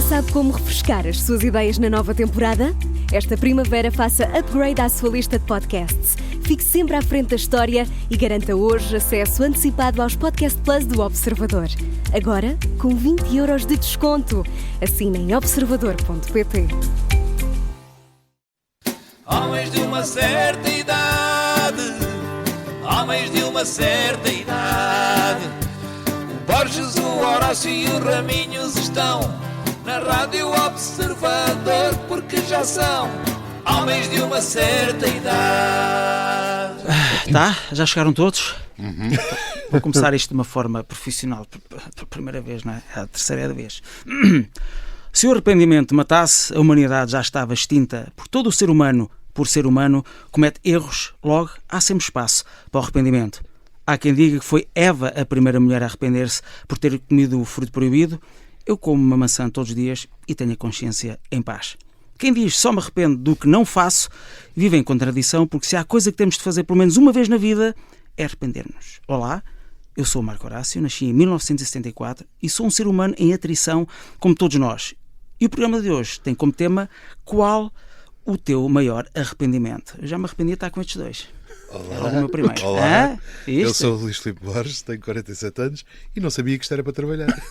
Já sabe como refrescar as suas ideias na nova temporada? Esta primavera faça upgrade à sua lista de podcasts. Fique sempre à frente da história e garanta hoje acesso antecipado aos Podcast Plus do Observador. Agora, com 20€ de desconto. Assine em observador.pt. Homens de uma certa idade, homens de uma certa idade. O Borges, o Horácio e o Raminhos estão na Rádio Observador, porque já são homens de uma certa idade. Tá, já chegaram todos? Vou começar isto de uma forma profissional, pela primeira vez, não é? É a terceira vez. Se o arrependimento matasse, a humanidade já estava extinta, porque todo o ser humano, por ser humano, comete erros, logo há sempre espaço para o arrependimento. Há quem diga que foi Eva a primeira mulher a arrepender-se por ter comido o fruto proibido. Eu como uma maçã todos os dias e tenho a consciência em paz. Quem diz só me arrependo do que não faço, vive em contradição, porque se há coisa que temos de fazer pelo menos uma vez na vida, é arrepender-nos. Olá, eu sou o Marco Horácio, nasci em 1974 e sou um ser humano em atrição como todos nós. E o programa de hoje tem como tema: qual o teu maior arrependimento? Eu já me arrependi de estar com estes dois. Olá. Era o meu primeiro. Olá. Isto? Eu sou o Luís Filipe Borges, tenho 47 anos e não sabia que isto era para trabalhar.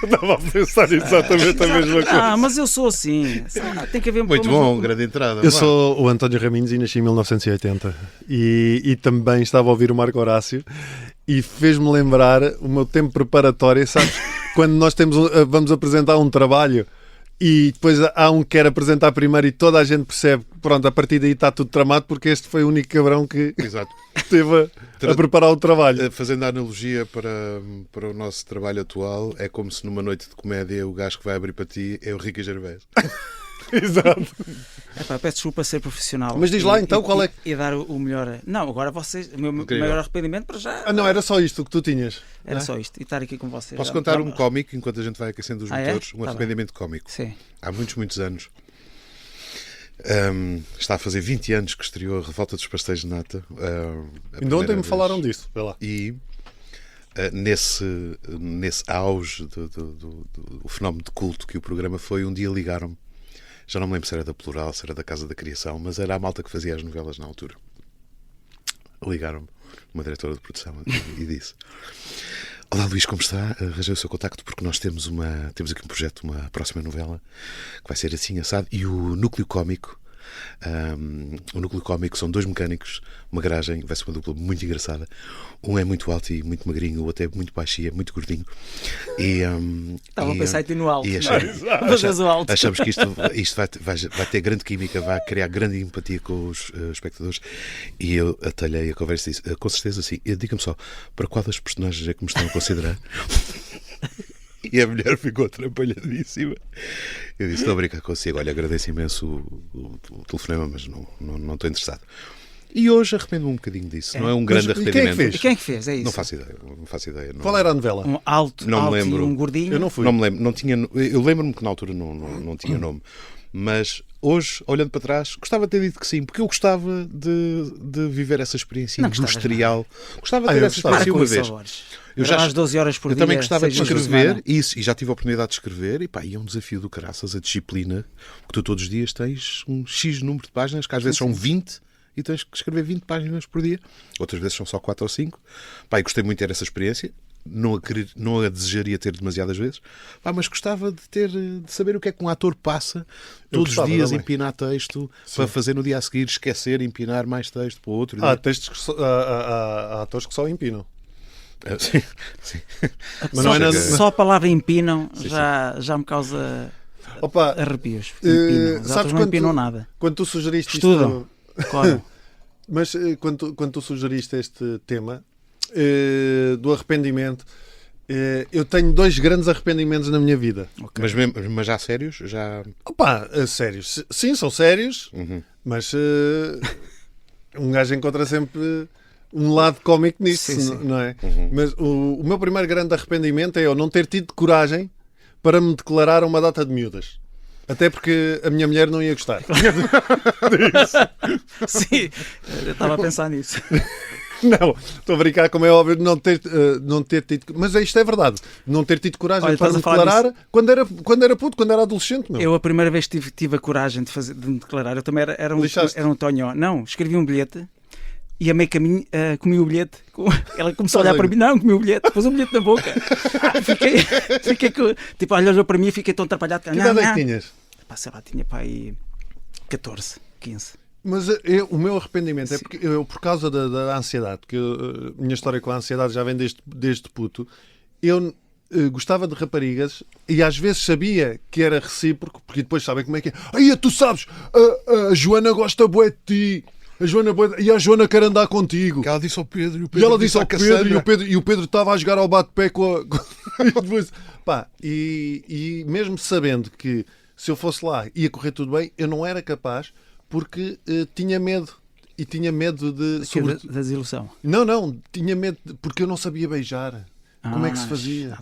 Eu estava a pensar exatamente a mesma coisa. Mas eu sou assim. Tem que haver Muito bom, grande entrada. Eu sou o António Raminhos e nasci em 1980 e também estava a ouvir o Marco Horácio e fez-me lembrar o meu tempo preparatório, sabes? Quando nós vamos apresentar um trabalho e depois há um que quer apresentar primeiro e toda a gente percebe que, pronto, a partir daí está tudo tramado, porque este foi o único cabrão que Exato. esteve a preparar o trabalho. Fazendo a analogia para o nosso trabalho atual, é como se numa noite de comédia o gajo que vai abrir para ti é o Ricky Gervais. Exato. Peço desculpa ser profissional. Mas diz lá então qual é. E dar o melhor. Não, agora vocês. O meu Incrível. maior arrependimento para já. Ah, não, era só isto que tu tinhas. Era só isto. E estar aqui com vocês. Posso Já- contar já- um cómico enquanto a gente vai aquecendo os motores? É? Um Tá arrependimento cómico. Sim. Há muitos anos. Está a fazer 20 anos que estreou a Revolta dos Pastéis de Nata. Ainda ontem me falaram disso. Vê lá. E nesse auge do fenómeno de culto que o programa foi, um dia ligaram-me. Já não me lembro se era da Plural, se era da Casa da Criação, mas era a malta que fazia as novelas na altura. Ligaram-me, uma diretora de produção, e disse: olá Luís, como está? Arranjei o seu contacto porque nós temos aqui um projeto, uma próxima novela que vai ser assim, assado, e o núcleo cómico são dois mecânicos, uma garagem, vai ser uma dupla muito engraçada. Um é muito alto e muito magrinho, o outro é muito baixo e é muito gordinho. Estava a pensar em ti no alto. e Mas o alto. achamos que isto vai ter grande química, vai criar grande empatia com os espectadores. E eu atalhei a conversa e disse: com certeza sim. Diga-me só, para qual das personagens é que me estão a considerar? E a mulher ficou atrapalhadíssima. Eu disse: estou a brincar consigo, olha, agradeço imenso o telefonema, mas não estou interessado. E hoje arrependo-me um bocadinho disso. Não é um grande Mas e quem é que arrependimento. fez? E quem é que fez? É isso. Não faço ideia. Qual era a novela? Um alto, Não me alto lembro. e um gordinho. Eu não fui. Não me lembro. Eu lembro-me que na altura não tinha nome. Mas hoje, olhando para trás, gostava de ter dito que sim, porque eu gostava de viver essa experiência Não gostavas industrial. Gostava de eu ter essa gostava. Para experiência com uma isso, vez. Borges. Eu Era já- às 12 horas por Eu dia. também gostava de 6 dias por escrever semana. isso, e já tive a oportunidade de escrever, e é um desafio do caraças, a disciplina, que tu todos os dias tens um X número de páginas, que às vezes são 20, e tens que escrever 20 páginas por dia, outras vezes são só 4 ou 5. E gostei muito de ter essa experiência, não a desejaria ter demasiadas vezes, mas gostava de saber o que é que um ator passa todos os gostava dias, também. empinar texto, para fazer no dia a seguir, esquecer, empinar mais texto para o outro dia. Há textos há atores que só empinam. Sim, sim. Mas não é nada. Só a palavra empinam já me causa Opa, arrepios. Empinam. Os sabes outros não quando empinam tu- nada. quando tu sugeriste Estudam. isto, Claro. mas quando tu sugeriste este tema do arrependimento, eu tenho 2 grandes arrependimentos na minha vida. Mas já sérios? Opa, sérios. Sim, são sérios, mas um gajo encontra sempre um lado cómico nisso, Sim. não é? Mas o meu primeiro grande arrependimento é eu não ter tido coragem para me declarar a uma data de miúdas. Até porque a minha mulher não ia gostar. Sim, eu estava a pensar nisso. Não, estou a brincar, como é óbvio, não ter tido. Mas isto é verdade. Não ter tido coragem Olha, para estás a falar declarar quando era puto, quando era adolescente. Meu. Eu a primeira vez que tive a coragem de me declarar, eu também era um tonhó. Não, escrevi um bilhete e a meio caminho comi o bilhete. Ela começou a olhar para mim, não, comi o bilhete, pôs o bilhete na boca. Fiquei tipo, olhou para mim e fiquei tão atrapalhado. Que idade é que tinhas? Pá, sei lá, tinha pá aí 14, 15. Mas o meu arrependimento é porque eu, por causa da ansiedade, porque a minha história com a ansiedade já vem desde puto, eu gostava de raparigas e às vezes sabia que era recíproco, porque depois sabem como é que é. Aí tu sabes, a Joana gosta bué de ti. E a Joana quer andar contigo. Que ela disse ao Pedro e o Pedro. E ela disse ao Pedro e o Pedro estava a jogar ao bate-pé com a. Pá, e mesmo sabendo que se eu fosse lá ia correr tudo bem, eu não era capaz porque tinha medo. E tinha medo da desilusão. Não, tinha medo porque eu não sabia beijar. Como é que se fazia?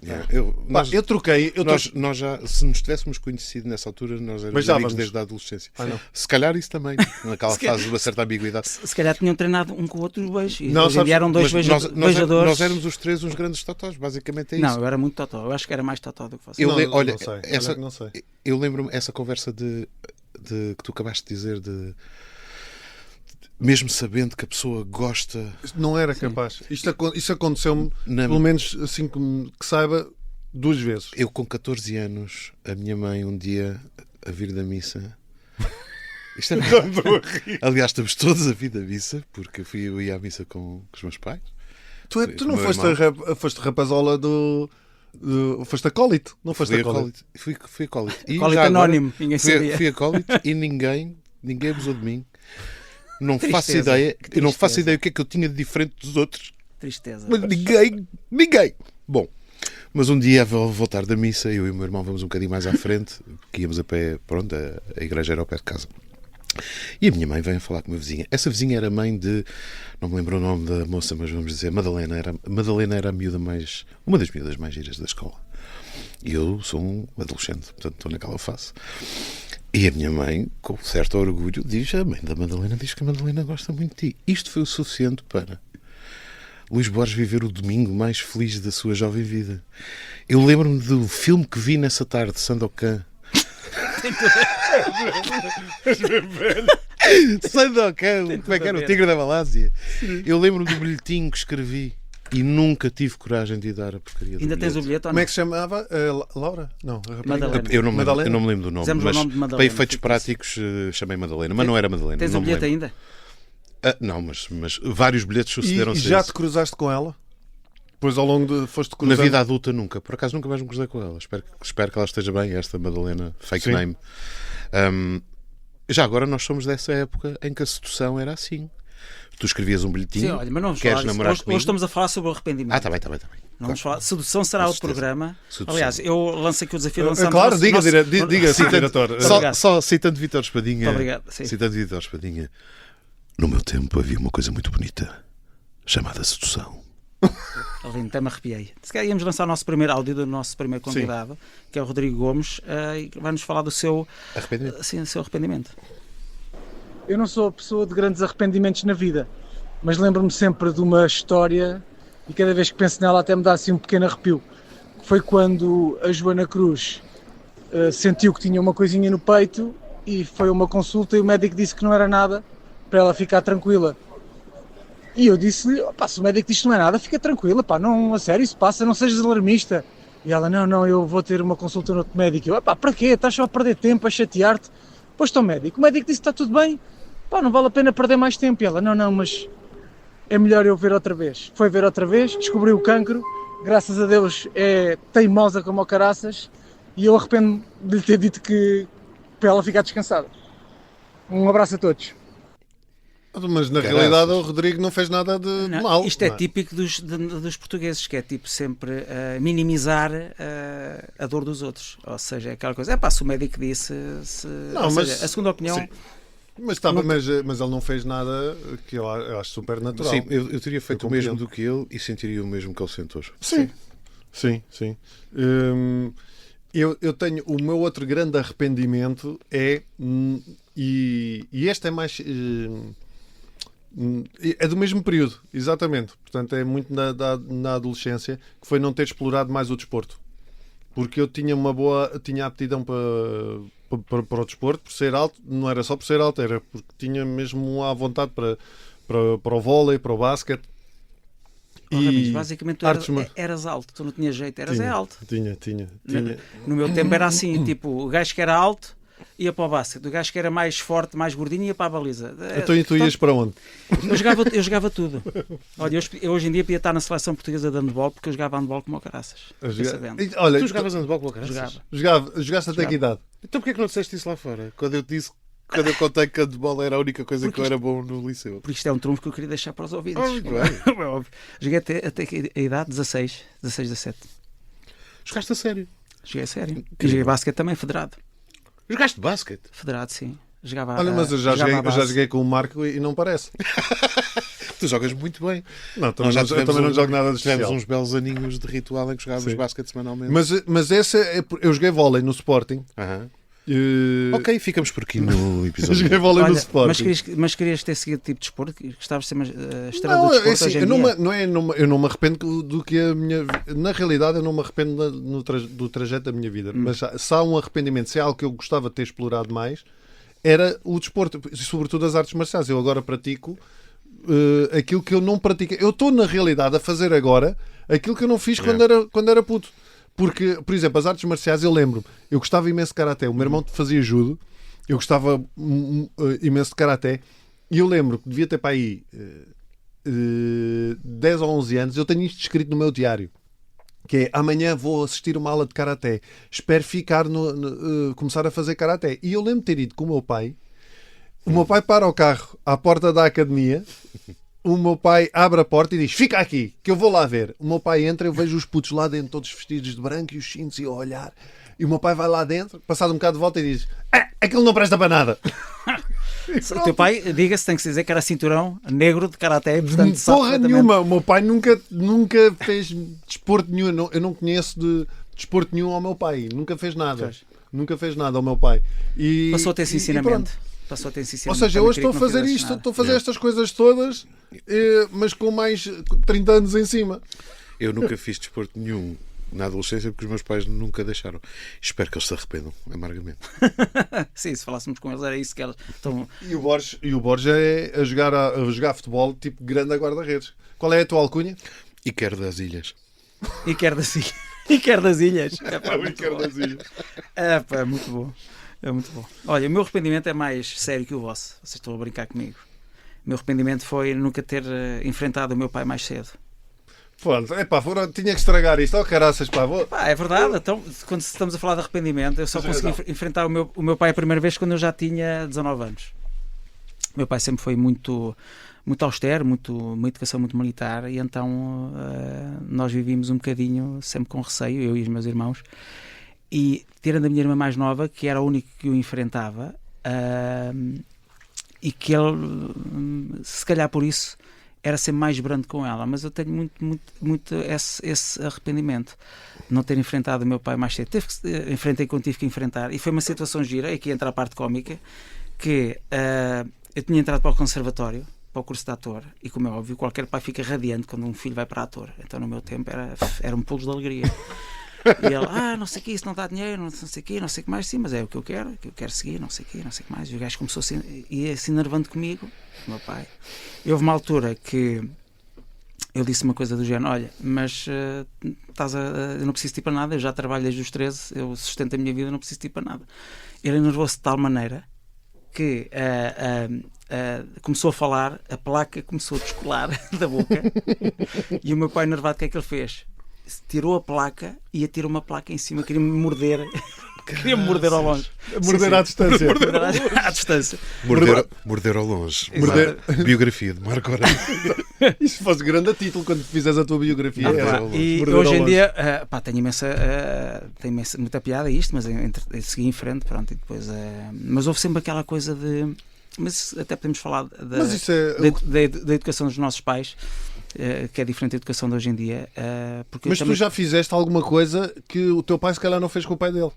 Eu troquei. Nós já, se nos tivéssemos conhecido nessa altura, nós éramos amigos desde a adolescência. Se calhar isso também, naquela fase de uma certa ambiguidade. Se calhar tinham treinado um com o outro beijo. E eram dois beijadores. Nós éramos os três uns grandes totós, basicamente é isso. Não, eu era muito totó. Eu acho que era mais totó do que você. Não sei. Eu lembro-me essa conversa de que tu acabaste de dizer de... Mesmo sabendo que a pessoa gosta... Não era capaz. Isso aconteceu-me, pelo menos assim que saiba, 2 vezes. Eu com 14 anos, a minha mãe um dia a vir da missa... Isto é... Aliás, estamos todos a vir da missa, porque eu ia à missa com os meus pais. Tu não foste rapazola do... Foste acólito, não foste acólito? Fui acólito. Acólito anónimo, ninguém sabia. Fui acólito e ninguém abusou de mim. Não faço ideia o que é que eu tinha de diferente dos outros. Tristeza. Mas ninguém. Bom, mas um dia, ao voltar da missa, eu e o meu irmão vamos um bocadinho mais à frente, que íamos a pé, pronto, a igreja era ao pé de casa. E a minha mãe veio falar com a minha vizinha. Essa vizinha era mãe de, não me lembro o nome da moça, mas vamos dizer, Madalena era uma das miúdas mais giras da escola. E eu sou um adolescente, portanto estou naquela fase. E a minha mãe, com certo orgulho, a mãe da Madalena diz que a Madalena gosta muito de ti. Isto foi o suficiente para Luís Borges viver o domingo mais feliz da sua jovem vida. Eu lembro-me do filme que vi nessa tarde, Sandokan. Sandokan, como é que era? O Tigre da Malásia. Eu lembro-me do bilhetinho que escrevi. E nunca tive coragem de ir dar a porcaria do Ainda tens o bilhete ou não? Como é que se chamava? Laura? Não, Madalena. Eu não me lembro do nome. Fizemos mas o nome de Madalena, para efeitos práticos chamei Madalena, mas não era Madalena. Tens o bilhete ainda? Não, mas vários bilhetes sucederam-se. E já te cruzaste com ela? Depois ao longo de... foste cruzando? Na vida adulta nunca. Por acaso nunca mais me cruzei com ela. Espero que ela esteja bem, esta Madalena, fake Sim. name. Já agora nós somos dessa época em que a sedução era assim. Tu escrevias um bilhetinho. Sim, olha, mas não vamos queres falar namorar disso. comigo? Hoje estamos a falar sobre o arrependimento. Está bem. Não vamos falar. Sedução será outro programa. Sedução. Aliás, eu lancei aqui o desafio. Lançamos claro, diga, diretor. Só citando Vítor Espadinha. Muito obrigado. Sim. Citando Vítor Espadinha. No meu tempo havia uma coisa muito bonita chamada sedução. Lindo, até me arrepiei. Se calhar íamos lançar o nosso primeiro áudio do nosso primeiro convidado, que é o Rodrigo Gomes, e vai-nos falar do seu arrependimento. Sim, do seu arrependimento. Eu não sou a pessoa de grandes arrependimentos na vida, mas lembro-me sempre de uma história e cada vez que penso nela até me dá assim um pequeno arrepio. Foi quando a Joana Cruz sentiu que tinha uma coisinha no peito e foi a uma consulta e o médico disse que não era nada para ela ficar tranquila. E eu disse-lhe, se o médico diz que não é nada, fica tranquila, não, a sério, isso passa, não sejas alarmista. E ela, não, eu vou ter uma consulta no outro médico. Eu, para quê? Estás só a perder tempo, a chatear-te. Pois está o médico disse que está tudo bem, não vale a pena perder mais tempo. E ela, não, mas é melhor eu ver outra vez. Foi ver outra vez, descobriu o cancro, graças a Deus é teimosa como o caraças, e eu arrependo-me de lhe ter dito que para ela ficar descansada. Um abraço a todos. Mas na realidade o Rodrigo não fez nada de mal. Isto é típico dos portugueses, que é tipo sempre minimizar a dor dos outros. Ou seja, é aquela coisa, se o médico disse, a segunda opinião... Sim. Mas ele não fez nada que eu acho super natural. Sim, eu teria feito o mesmo do que ele e sentiria o mesmo que ele sentou. Sim. Eu tenho o meu outro grande arrependimento e este é mais É do mesmo período, exatamente. Portanto, é muito na adolescência, que foi não ter explorado mais o desporto. Porque eu tinha tinha aptidão para o desporto, por ser alto, não era só por ser alto, era porque tinha mesmo a vontade para o vôlei, para o basquete. Ramires, basicamente tu eras alto, tu não tinhas jeito, alto. Tinha. No meu tempo era assim, tipo, o gajo que era alto ia para o basquete, o gajo que era mais forte, mais gordinho ia para a baliza. Então e tu ias para onde? Eu jogava tudo. Olha, eu hoje em dia podia estar na seleção portuguesa de handball porque eu jogava handball como o caraças. Olha, Tu jogavas handball com a caraças? Jogaste até que idade? Então porquê que não disseste isso lá fora? Quando eu contei que handball era a única coisa porque que eu era bom no liceu. Porque isto é um trunfo que eu queria deixar para os ouvintes. É óbvio. Joguei até a idade 16, 17. Jogaste a sério? Joguei a sério. E joguei basquete também, federado. Jogaste basquete? Federado, sim. Jogava. Olha, mas eu já joguei com o Marco e não parece. Tu jogas muito bem. Não, eu também não jogo nada de especial. Tivemos uns belos aninhos de ritual em que jogávamos basquete semanalmente. Mas eu joguei vôlei no Sporting. Ok, ficamos por aqui no episódio. Joguei vôlei no Sporting. Mas querias ter seguido tipo de desporto? Gostavas de ser uma estrela do desporto hoje em dia? Eu não me arrependo do que a minha... Na realidade, eu não me arrependo do trajeto da minha vida. Mas se há um arrependimento, se é algo que eu gostava de ter explorado mais, era o desporto, sobretudo as artes marciais. Eu agora pratico aquilo que eu não pratiquei. Eu estou, na realidade, a fazer agora aquilo que eu não fiz quando era puto. Porque, por exemplo, as artes marciais, eu lembro-me, eu gostava imenso de karaté. O meu irmão fazia judo, eu gostava imenso de karaté. E eu lembro que devia ter para aí 10 ou 11 anos, eu tenho isto escrito no meu diário. Que é, amanhã vou assistir uma aula de karaté. Espero ficar começar a fazer karaté. E eu lembro de ter ido com o meu pai. O meu pai para o carro à porta da academia. O meu pai abre a porta e diz: fica aqui, que eu vou lá ver. O meu pai entra, eu vejo os putos lá dentro, todos vestidos de branco e os cintos e a olhar. E o meu pai vai lá dentro, passado um bocado de volta e diz: aquilo não presta para nada. O teu pai, diga-se, tem que se dizer que era cinturão negro de karaté. Portanto, porra nenhuma. O meu pai nunca fez desporto nenhum. Eu não conheço de desporto nenhum ao meu pai. Nunca fez nada. Nunca fez nada ao meu pai. Passou a ter esse ensinamento. Ou seja, hoje estou a fazer isto, estou a fazer estas coisas todas, mas com mais 30 anos em cima. Eu nunca fiz desporto nenhum na adolescência porque os meus pais nunca deixaram. Espero que eles se arrependam amargamente. Sim, se falássemos com eles era isso que eles estão... E o Borges é a jogar futebol tipo grande a guarda-redes. Qual é a tua alcunha? Iker das Ilhas. Iker das Ilhas. Iker das Ilhas. É muito bom. É muito bom. Olha, o meu arrependimento é mais sério que o vosso. Vocês estão a brincar comigo. O meu arrependimento foi nunca ter enfrentado o meu pai mais cedo. Pronto, tinha que estragar isto. Oh, caraças, pá. É verdade. Então, quando estamos a falar de arrependimento, eu só consegui enfrentar o meu pai a primeira vez quando eu já tinha 19 anos. O meu pai sempre foi muito austero, uma educação muito militar, e então nós vivíamos um bocadinho sempre com receio, eu e os meus irmãos. E tirando a minha irmã mais nova, que era a única que eu enfrentava, e que ele, se calhar por isso, era sempre mais brando com ela. Mas eu tenho muito esse arrependimento de não ter enfrentado o meu pai mais cedo. Enfrentei quando tive que enfrentar. E foi uma situação gira, aqui entra a parte cómica, que eu tinha entrado para o conservatório, para o curso de ator, e como é óbvio, qualquer pai fica radiante quando um filho vai para ator. Então no meu tempo era um pulo de alegria. E ele, não sei o que, isso não dá dinheiro, não sei o que, não sei o que mais, sim, mas é o que eu quero seguir, não sei o que, não sei o que mais. E o gajo começou assim nervando comigo, o meu pai. E houve uma altura que eu disse uma coisa do género: olha, mas eu não preciso ir para nada, eu já trabalho desde os 13, eu sustento a minha vida, não preciso ir para nada. Ele enervou-se de tal maneira que começou a falar, a placa começou a descolar da boca, e o meu pai, enervado, o que é que ele fez? Tirou a placa e atirou uma placa em cima, queria-me morder. Queria-me morder ao longe. Morder à distância. Morder à distância. Morder ao longe. Biografia de Marco Horácio. E se fosse grande a título quando fizeres a tua biografia? E hoje em dia tem muita piada isto, mas segui em frente, pronto, e depois, mas houve sempre aquela coisa de... Mas até podemos falar da educação dos nossos pais, que é diferente da educação de hoje em dia. Mas tu já fizeste alguma coisa que o teu pai se calhar não fez com o pai dele?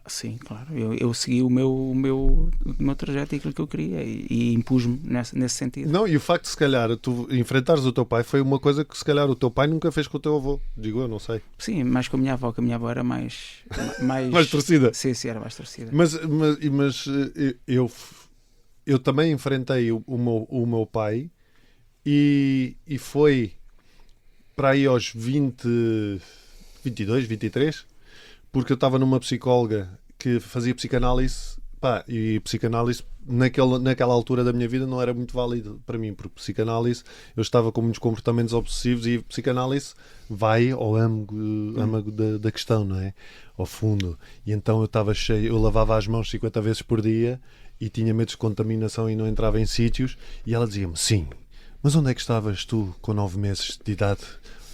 Sim, claro. Eu segui o meu trajeto e aquilo que eu queria e impus-me nesse sentido. Não, e o facto de, se calhar, tu enfrentares o teu pai foi uma coisa que, se calhar, o teu pai nunca fez com o teu avô. Digo eu, não sei. Sim, mais com a minha avó, que a minha avó era mais Mais torcida. Sim, era mais torcida. Mas eu também enfrentei o meu pai e foi para aí aos 22, 23, porque eu estava numa psicóloga que fazia psicanálise, pá, e psicanálise naquela altura da minha vida não era muito válido para mim, porque psicanálise eu estava com muitos comportamentos obsessivos e psicanálise vai ao âmago da questão, não é? Ao fundo. E então eu estava cheio, eu lavava as mãos 50 vezes por dia e tinha medo de contaminação e não entrava em sítios, e ela dizia-me, sim, mas onde é que estavas tu com 9 meses de idade?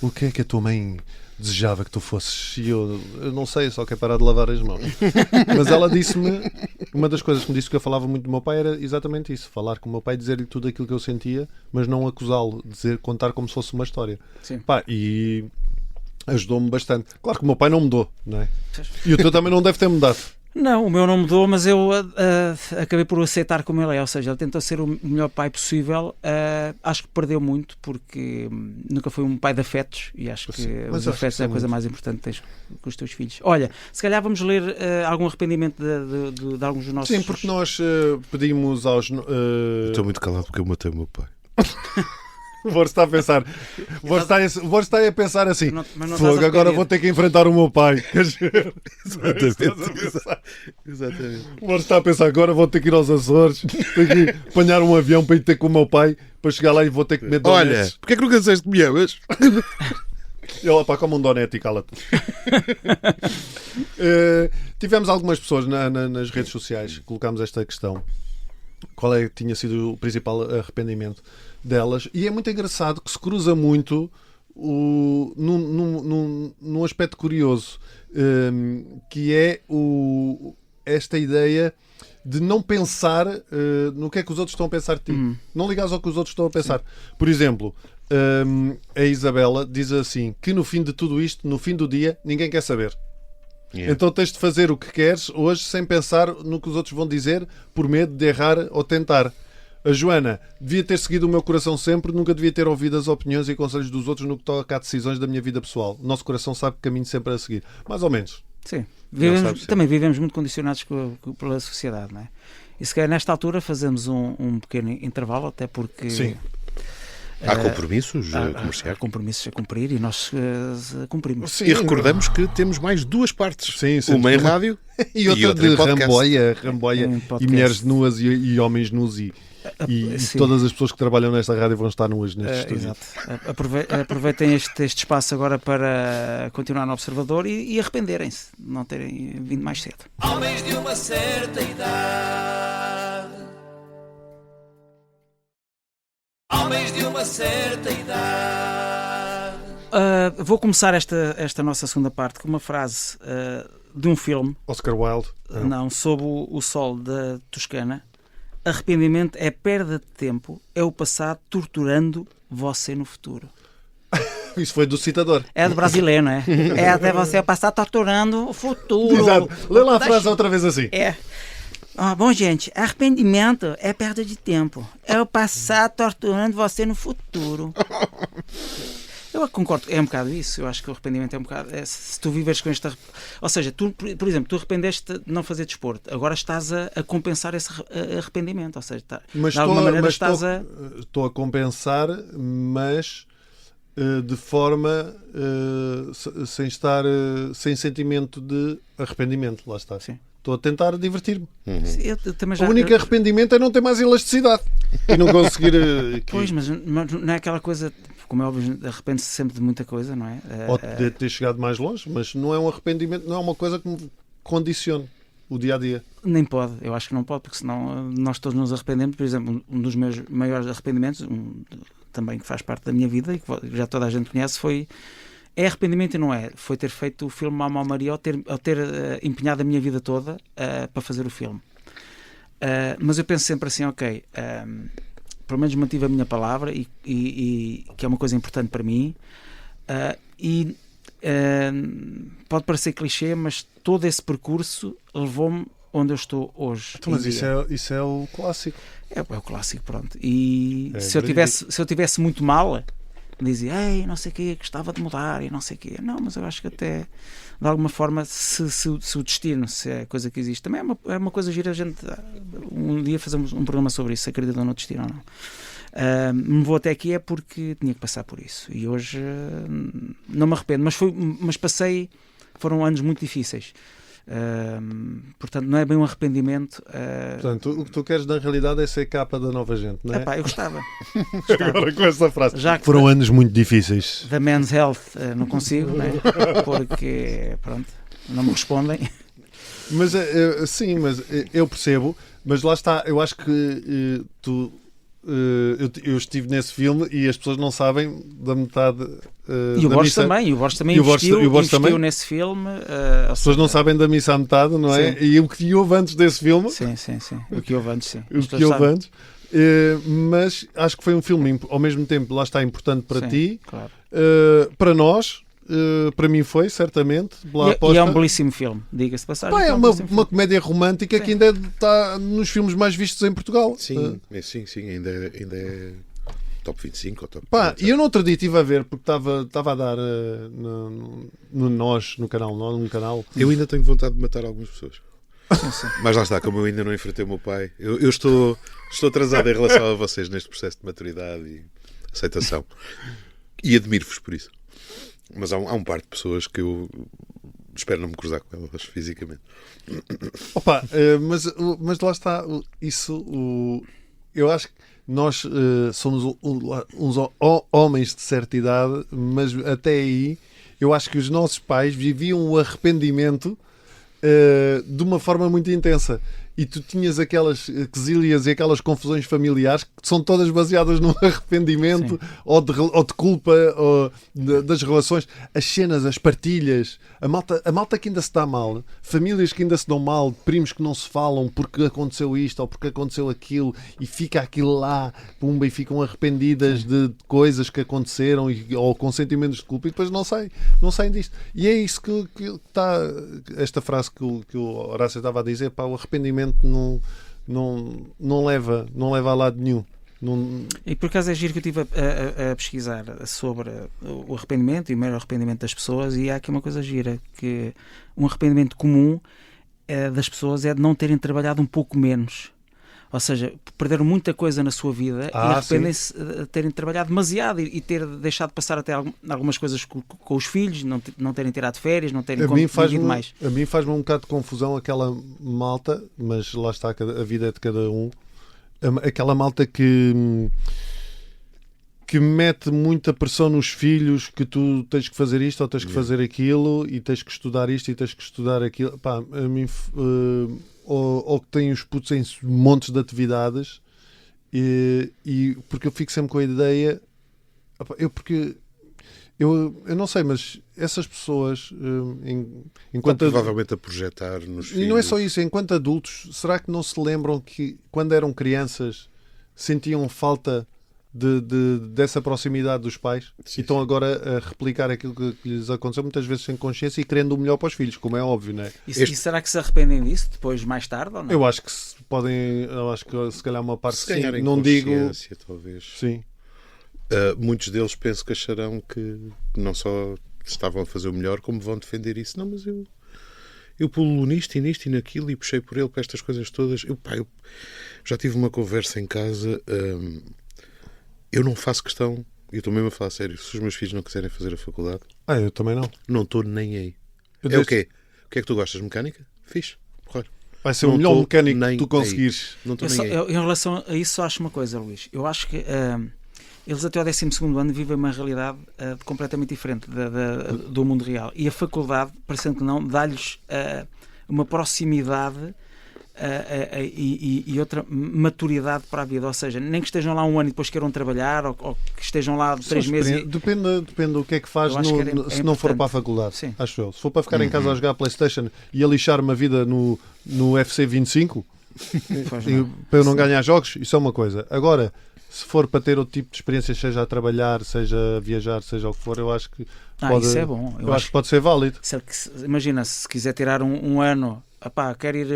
O que é que a tua mãe desejava que tu fosses? E eu não sei, só quero parar de lavar as mãos. Mas ela disse-me, uma das coisas que me disse que eu falava muito do meu pai era exatamente isso, falar com o meu pai, dizer-lhe tudo aquilo que eu sentia, mas não acusá-lo, contar como se fosse uma história. Sim. Pá, e ajudou-me bastante. Claro que o meu pai não mudou, não é? E o teu também não deve ter mudado. Não, o meu não mudou, mas eu acabei por aceitar como ele é, ou seja, ele tentou ser o melhor pai possível. Acho que perdeu muito, porque nunca foi um pai de afetos, e acho que os afetos é a coisa mais importante que tens com os teus filhos. Olha, se calhar vamos ler algum arrependimento de alguns dos nossos... Sim, porque nós pedimos aos... Estou muito calado porque eu matei o meu pai. O Borges está a pensar. O Borges está a pensar assim: fogo, agora vou ter que enfrentar o meu pai. Exatamente. O Borges está a pensar: agora vou ter que ir aos Açores, tenho que apanhar um avião para ir ter com o meu pai, para chegar lá e vou ter que comer donetes. Olha, porque é que nunca disseste que me amas? Ele, pá, como um donete e cala-te. Tivemos algumas pessoas nas redes sociais que colocámos esta questão. Qual é que tinha sido o principal arrependimento delas? E é muito engraçado que se cruza muito num aspecto curioso, que é esta ideia de não pensar no que é que os outros estão a pensar de ti. Não ligares ao que os outros estão a pensar. Sim. Por exemplo, a Isabela diz assim, que no fim de tudo isto, no fim do dia, ninguém quer saber. Yeah. Então tens de fazer o que queres hoje sem pensar no que os outros vão dizer por medo de errar ou tentar. A Joana devia ter seguido o meu coração sempre, nunca devia ter ouvido as opiniões e conselhos dos outros no que toca a decisões da minha vida pessoal. O nosso coração sabe que caminho sempre a seguir. Mais ou menos. Sim. Também vivemos muito condicionados pela sociedade, não é? E se calhar nesta altura fazemos um pequeno intervalo, até porque... Sim. Há compromissos comerciais. Há compromissos a cumprir e nós cumprimos. Sim, e recordamos que temos mais duas partes. Sim, uma em rádio e outra de Ramboia e mulheres nuas e homens nus e todas as pessoas que trabalham nesta rádio vão estar nuas neste estúdio. Exato. Aproveitem este espaço agora para continuar no Observador e arrependerem-se de não terem vindo mais cedo. Homens de uma certa idade. Homens de uma certa idade. Vou começar esta nossa segunda parte com uma frase de um filme. Oscar Wilde. Não, Sob o Sol da Toscana. Arrependimento é perda de tempo, é o passado torturando você no futuro. Isso foi do citador. É do brasileiro, não é? É até você passar torturando o futuro. Exato. Lê lá a frase outra vez assim. É. Bom, gente, arrependimento é perda de tempo. É o passado torturando você no futuro. Eu concordo, é um bocado isso. Eu acho que o arrependimento é um bocado... se tu viveres com esta... Ou seja, tu, por exemplo, tu arrependeste de não fazer desporto. Agora estás a compensar esse arrependimento. Ou seja, de alguma maneira estás a... Estou a compensar, mas de forma sem estar... sem sentimento de arrependimento. Lá está. Sim. Estou a tentar divertir-me. O único arrependimento é não ter mais elasticidade e não conseguir... Pois, mas não é aquela coisa... Como é óbvio, arrepende-se sempre de muita coisa, não é? Ou de ter chegado mais longe, mas não é um arrependimento, não é uma coisa que me condicione o dia-a-dia. Nem pode, eu acho que não pode, porque senão nós todos nos arrependemos. Por exemplo, um dos meus maiores arrependimentos, também que faz parte da minha vida e que já toda a gente conhece, foi... É arrependimento e não é? Foi ter feito o filme Mamma Maria, ou ter empenhado a minha vida toda para fazer o filme. Mas eu penso sempre assim, ok... pelo menos mantive a minha palavra e que é uma coisa importante para mim, e Pode parecer clichê, mas todo esse percurso levou-me onde eu estou hoje. Então, mas isso é o clássico. É o clássico, pronto. E se eu tivesse muito mal, dizia, ei, não sei o quê, gostava de mudar e não sei o quê. Não, mas eu acho que até, de alguma forma, se o destino, se é a coisa que existe, também é uma coisa gira a gente um dia fazemos um programa sobre isso, se acreditam no destino ou não. Me vou até aqui é porque tinha que passar por isso. E hoje não me arrependo, mas foram anos muito difíceis. Portanto, não é bem um arrependimento. Portanto, o que tu queres na realidade é ser capa da Nova Gente, não é? Epá, eu gostava. Agora com essa frase. Já que foram anos muito difíceis. Da Men's Health não consigo, não é? Porque pronto, não me respondem. Mas sim, mas eu percebo. Mas lá está, eu acho que eu estive nesse filme e as pessoas não sabem da metade e o Borges também, investiu nesse filme. As pessoas não sabem da missa à metade, não é? Sim. E o que houve antes desse filme. Sim. O que houve antes, sim. O que houve antes. Mas acho que foi um filme, ao mesmo tempo, lá está, importante para ti, claro. Para nós. Para mim foi, certamente. E é um belíssimo filme, diga-se de passagem. É uma comédia romântica que ainda está nos filmes mais vistos em Portugal. Sim, ainda é top 25 ou top 20. E eu no outro dia estive a ver, porque estava a dar no canal. Eu ainda tenho vontade de matar algumas pessoas. Sim. Mas lá está, como eu ainda não enfrentei o meu pai, eu estou atrasado em relação a vocês neste processo de maturidade e aceitação. E admiro-vos por isso. Mas há um par de pessoas que eu espero não me cruzar com elas fisicamente. Mas lá está eu acho que nós somos uns homens de certa idade, mas até aí eu acho que os nossos pais viviam o arrependimento de uma forma muito intensa. E tu tinhas aquelas quesílias e aquelas confusões familiares que são todas baseadas no arrependimento ou de culpa ou das relações, as cenas, as partilhas, a malta que ainda se dá mal, famílias que ainda se dão mal, primos que não se falam porque aconteceu isto ou porque aconteceu aquilo e fica aquilo lá, pumba, e ficam arrependidas de coisas que aconteceram ou com sentimentos de culpa e depois não saem disto. E é isso que está esta frase que o Horácio estava a dizer, o arrependimento não leva a lado nenhum. E por acaso é giro que eu estive a pesquisar sobre o arrependimento e o mero arrependimento das pessoas, e há aqui uma coisa gira, que um arrependimento comum das pessoas é de não terem trabalhado um pouco menos. Ou seja, perderam muita coisa na sua vida e arrependem-se de terem trabalhado demasiado e ter deixado de passar até algumas coisas com os filhos, não terem tirado férias, não terem convivido mais. A mim faz-me um bocado de confusão aquela malta, mas lá está, a vida é de cada um. Aquela malta que mete muita pressão nos filhos, que tu tens que fazer isto ou tens que fazer aquilo e tens que estudar isto e tens que estudar aquilo. A mim... Ou que têm os putos em montes de atividades e porque eu fico sempre com a ideia eu não sei, mas essas pessoas enquanto provavelmente a projetar nos filhos. E não é só isso, enquanto adultos, será que não se lembram que quando eram crianças sentiam falta dessa proximidade dos pais e estão agora a replicar aquilo que lhes aconteceu, muitas vezes sem consciência e querendo o melhor para os filhos, como é óbvio, não é? E será que se arrependem disso depois, mais tarde, ou não? Eu acho que se calhar uma parte se ganharem não digo, talvez. Sim. Muitos deles penso que acharão que não só estavam a fazer o melhor, como vão defender isso. Não, mas eu pulo nisto e naquilo e puxei por ele para estas coisas todas. Eu já tive uma conversa em casa. Eu não faço questão, eu estou mesmo a falar sério, se os meus filhos não quiserem fazer a faculdade... eu também não. Não estou nem aí. O quê? O que é que tu gostas? Mecânica? Fixe. Porra. Vai ser o melhor mecânico que tu conseguires. Não estou nem aí. Em relação a isso só acho uma coisa, Luís. Eu acho que eles até ao 12º ano vivem uma realidade completamente diferente do mundo real. E a faculdade, parecendo que não, dá-lhes uma proximidade... e outra maturidade para a vida, ou seja, nem que estejam lá um ano e depois queiram trabalhar ou que estejam lá 3 meses. Depende do que é que faz se não for para a faculdade. Sim. Acho eu. Se for para ficar em casa a jogar PlayStation e a lixar uma vida no FC 25 para eu não ganhar jogos, isso é uma coisa. Agora, se for para ter outro tipo de experiências, seja a trabalhar, seja a viajar, seja o que for, eu acho que pode, isso é bom. eu acho que pode ser válido. Imagina, se quiser tirar um ano, quero ir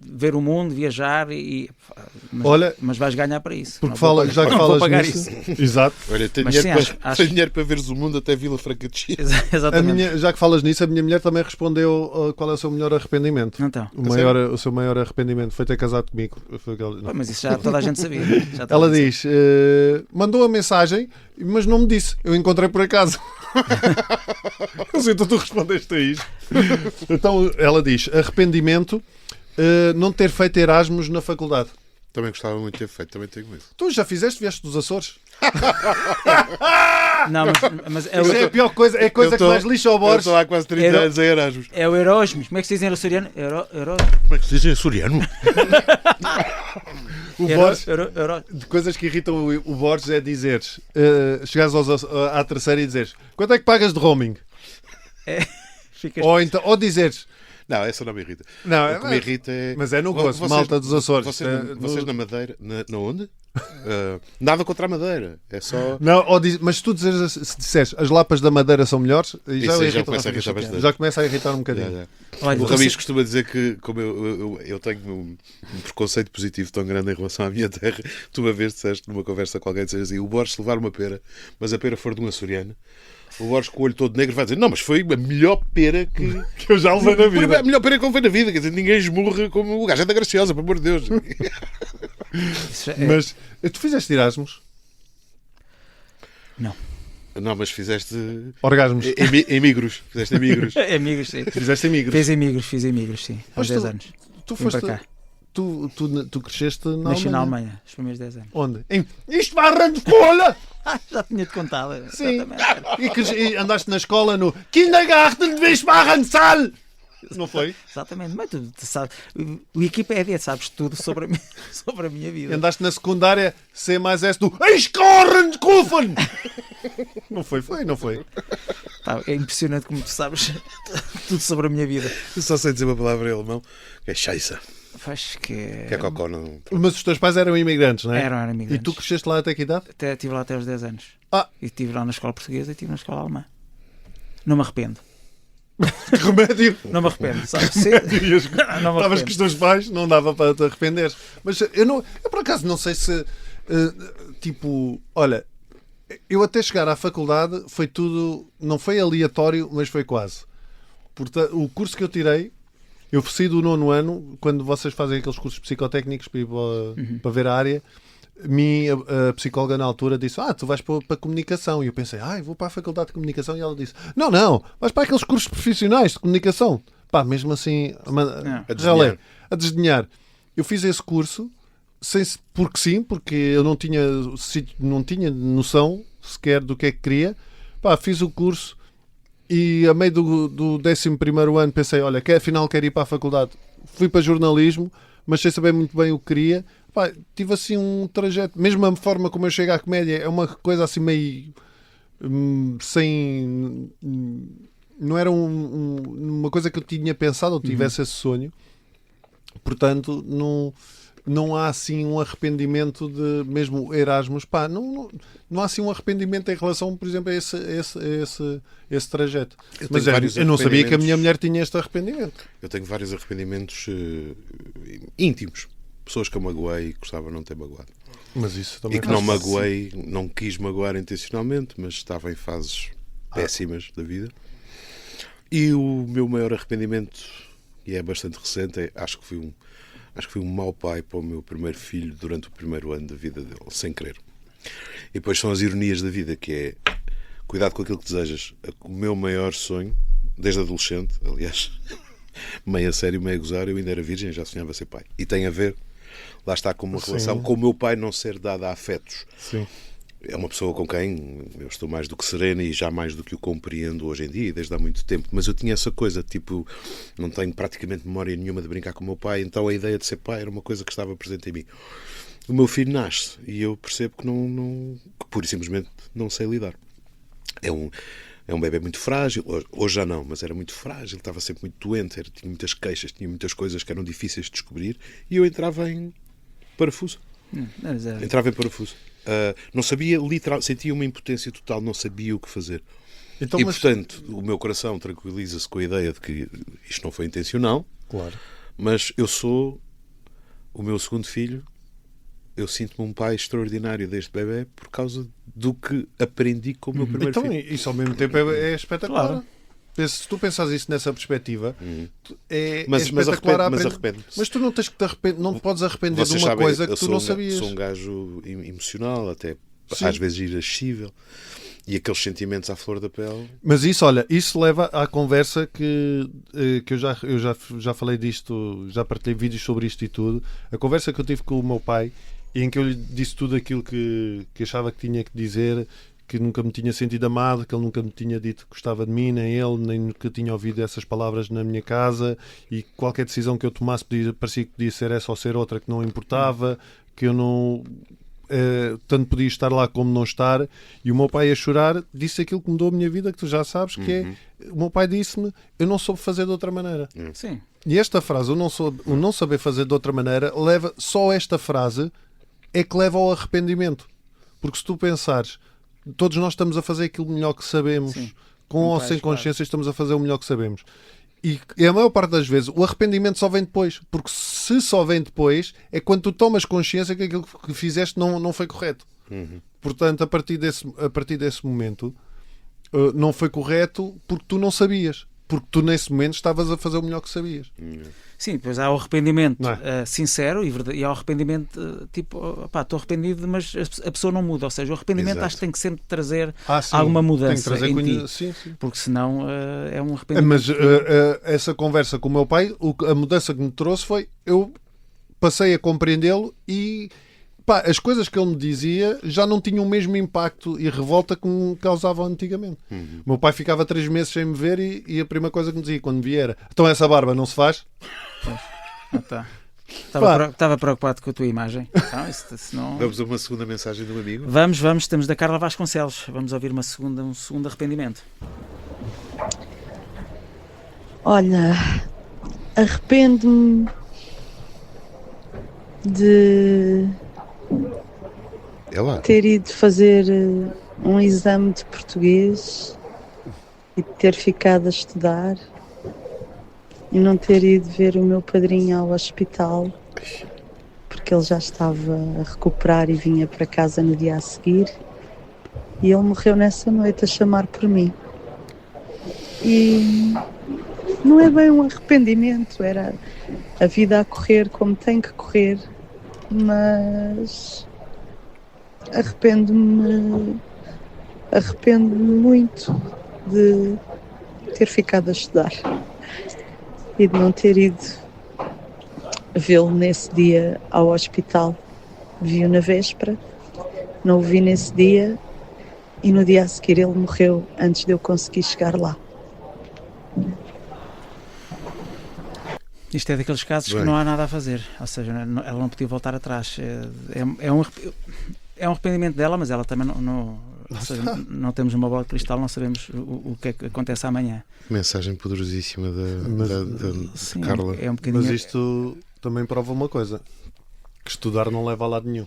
ver o mundo, viajar, mas vais ganhar para isso. Porque já que falas pagar nisso, isso. Exato. Olha, tenho Mas dinheiro, sim, tenho dinheiro para veres o mundo até Vila Franca de Xira. Exatamente. Já que falas nisso, a minha mulher também respondeu qual é o seu melhor arrependimento. Então, O seu maior arrependimento foi ter casado comigo. Foi o que ela... mas isso já toda a gente sabia. Ela diz, mandou a mensagem, mas não me disse. Eu encontrei por acaso. Eu sei, tu respondeste a isto. Então ela diz, arrependimento, não ter feito Erasmus na faculdade. Também gostava muito de ter feito, também tenho isso. Tu já fizeste? Vieste dos Açores? Não, mas Isso é a pior coisa, é a coisa que mais lixa ao Eu Borges. estou há quase 30 anos em Erasmus. é o Erasmus. Como é que se diz em açoriano? Como é que se diz em açoriano? O Borges, de coisas que irritam o Borges é dizeres, chegares à terceira e dizeres, quanto é que pagas de roaming? Ou dizeres, Não, essa não me irrita. não, O que me irrita é... mas é no gosto, malta dos Açores. Vocês na Madeira... Na onde? Nada contra a Madeira. É só... Não, mas se tu disseres as lapas da Madeira são melhores, Já começa a irritar bastante. já começa a irritar um bocadinho. Olha, O Ramis costuma dizer que, como eu tenho um preconceito positivo tão grande em relação à minha terra, tu uma vez disseste numa conversa com alguém, disseste assim, o Borges levar uma pera, mas a pera for de um açoriano, o Borges com o olho todo negro vai dizer, não, mas foi a melhor pera que eu já levei na vida. A melhor pera que eu levei na vida, quer dizer, ninguém esmurra como o gajo é da Graciosa, pelo amor de Deus. Mas tu fizeste Erasmus? Não, mas fizeste Orgasmos. emigros. Fizeste emigros. Amigos, sim. Fizeste amigos. Fiz amigos, sim. Aos 10 anos. Tu Vim foste... para cá. Tu cresceste na Nasci na Alemanha. Alemanha, os primeiros 10 anos. Onde? Isto vai arranjo de cola! Já tinha-te contado. Sim. Exatamente. E andaste na escola no Kindergarten de Wiesbaden-Saal! Não foi? Exatamente. Mas tu sabes, o Wikipédia, sabes tudo sobre a minha vida. Andaste na secundária C mais S do Eichkorrenkufen! Não foi? Não foi. É impressionante como tu sabes tudo sobre a minha vida. Eu só sei dizer uma palavra em alemão, que é Scheisse. Faz que Que é cocó, não... Mas os teus pais eram imigrantes, não é? Eram imigrantes. E tu cresceste lá até que idade? Estive lá até aos 10 anos. Ah. E estive lá na escola portuguesa e estive na escola alemã. Não me arrependo. Que remédio! Não me arrependo, sabes? Sim. Não me Estavas arrependo. com os teus pais, não dava para te arrependeres. Mas eu por acaso não sei se olha, eu até chegar à faculdade foi tudo, não foi aleatório, mas foi quase. Portanto, o curso que eu tirei, eu saí do 9º ano, quando vocês fazem aqueles cursos psicotécnicos para ir para ver a área. A psicóloga na altura disse, tu vais para comunicação. E eu pensei, vou para a faculdade de comunicação. E ela disse, não, vais para aqueles cursos profissionais de comunicação. Mesmo assim, a desdenhar. Eu fiz esse curso porque eu não tinha noção sequer do que é que queria. Fiz o curso e a meio do 11º ano pensei, olha, afinal quero ir para a faculdade. Fui para jornalismo, mas sem saber muito bem o que queria. Tive assim um trajeto, mesmo a forma como eu chego à comédia é uma coisa assim meio sem... Não era uma coisa que eu tinha pensado ou tivesse esse sonho. Portanto, não há assim um arrependimento de mesmo Erasmus. Não há assim um arrependimento em relação, por exemplo, a esse trajeto. Mas eu não sabia que a minha mulher tinha este arrependimento. Eu tenho vários arrependimentos íntimos. Pessoas que eu magoei e gostava de não ter magoado. Mas isso também e que não magoei, não quis magoar intencionalmente, mas estava em fases péssimas da vida. E o meu maior arrependimento, e é bastante recente, acho que fui um mau pai para o meu primeiro filho durante o primeiro ano da vida dele, sem querer. E depois são as ironias da vida, que é cuidado com aquilo que desejas. O meu maior sonho, desde adolescente, aliás, meio a sério, meio a gozar, eu ainda era virgem, já sonhava ser pai. E tem a ver, lá está, com uma relação com o meu pai não ser dada a afetos. Sim. É uma pessoa com quem eu estou mais do que serena e já mais do que o compreendo hoje em dia, desde há muito tempo. Mas eu tinha essa coisa, tipo, não tenho praticamente memória nenhuma de brincar com o meu pai, então a ideia de ser pai era uma coisa que estava presente em mim. O meu filho nasce e eu percebo que que pura e simplesmente não sei lidar. É um bebê muito frágil, hoje já não, mas era muito frágil, estava sempre muito doente, tinha muitas queixas, tinha muitas coisas que eram difíceis de descobrir e eu entrava em parafuso. Entrava em parafuso. Não sabia, literalmente, sentia uma impotência total, não sabia o que fazer. Então, Portanto, o meu coração tranquiliza-se com a ideia de que isto não foi intencional. Claro. Mas eu sou o meu segundo filho. Eu sinto-me um pai extraordinário deste bebê por causa do que aprendi com o meu primeiro Então, filho. isso ao mesmo tempo é espetacular. Claro. Se tu pensas isso nessa perspectiva, é Mas espetacular arrependo-me. Mas tu não tens que não te podes arrepender Vocês de uma sabem, coisa que eu tu não sou sabias. Sou um gajo emocional, até Sim. às vezes irascível. E aqueles sentimentos à flor da pele. Mas isso, olha, isso leva à conversa que eu já falei disto, já partilhei vídeos sobre isto e tudo. A conversa que eu tive com o meu pai, em que eu lhe disse tudo aquilo que achava que tinha que dizer, que nunca me tinha sentido amado, que ele nunca me tinha dito que gostava de mim, nem ele, nem nunca tinha ouvido essas palavras na minha casa, e qualquer decisão que eu tomasse parecia que podia ser essa ou ser outra, que não importava, que eu não... tanto podia estar lá como não estar. E o meu pai, a chorar, disse aquilo que mudou a minha vida, que tu já sabes, que é, o meu pai disse-me, eu não soube fazer de outra maneira. Sim. E esta frase, o não saber fazer de outra maneira, só esta frase é que leva ao arrependimento. Porque se tu pensares, todos nós estamos a fazer aquilo melhor que sabemos, Sim. com Não ou estás, sem claro. consciência, estamos a fazer o melhor que sabemos. E a maior parte das vezes o arrependimento só vem depois, porque se só vem depois é quando tu tomas consciência que aquilo que fizeste não foi correto. Portanto, a partir desse momento não foi correto porque tu não sabias, porque tu nesse momento estavas a fazer o melhor que sabias. Sim, depois há o arrependimento Não é? sincero e há o arrependimento tipo, opá, estou arrependido, mas a pessoa não muda. Ou seja, o arrependimento Exato. acho que tem que sempre trazer Sim, alguma tem que mudança trazer em ti. Sim, sim. Porque senão é um arrependimento. Mas essa conversa com o meu pai, a mudança que me trouxe foi, eu passei a compreendê-lo e as coisas que ele me dizia já não tinham o mesmo impacto e revolta que me causavam antigamente. O meu pai ficava 3 meses sem me ver e a primeira coisa que me dizia quando me via era, então essa barba não se faz? Tá. Estava preocupado com a tua imagem. Então, senão... Vamos a uma segunda mensagem do amigo. Vamos, temos da Carla Vasconcelos. Vamos ouvir um segundo arrependimento. Olha, arrependo-me de É lá. ter ido fazer um exame de português e de ter ficado a estudar e não ter ido ver o meu padrinho ao hospital porque ele já estava a recuperar e vinha para casa no dia a seguir e ele morreu nessa noite a chamar por mim. E não é bem um arrependimento, era a vida a correr como tem que correr, mas arrependo-me muito de ter ficado a estudar e de não ter ido vê-lo nesse dia ao hospital. Vi-o na véspera, não o vi nesse dia e no dia a seguir ele morreu antes de eu conseguir chegar lá. Isto é daqueles casos Bem. que não há nada a fazer. Ou seja, ela não podia voltar atrás. É um arrependimento dela, mas ela também ou seja, não temos uma bola de cristal, não sabemos o que é que acontece amanhã. Mensagem poderosíssima de Sim, Carla. é um bocadinho... Mas isto também prova uma coisa, que estudar não leva a lado nenhum.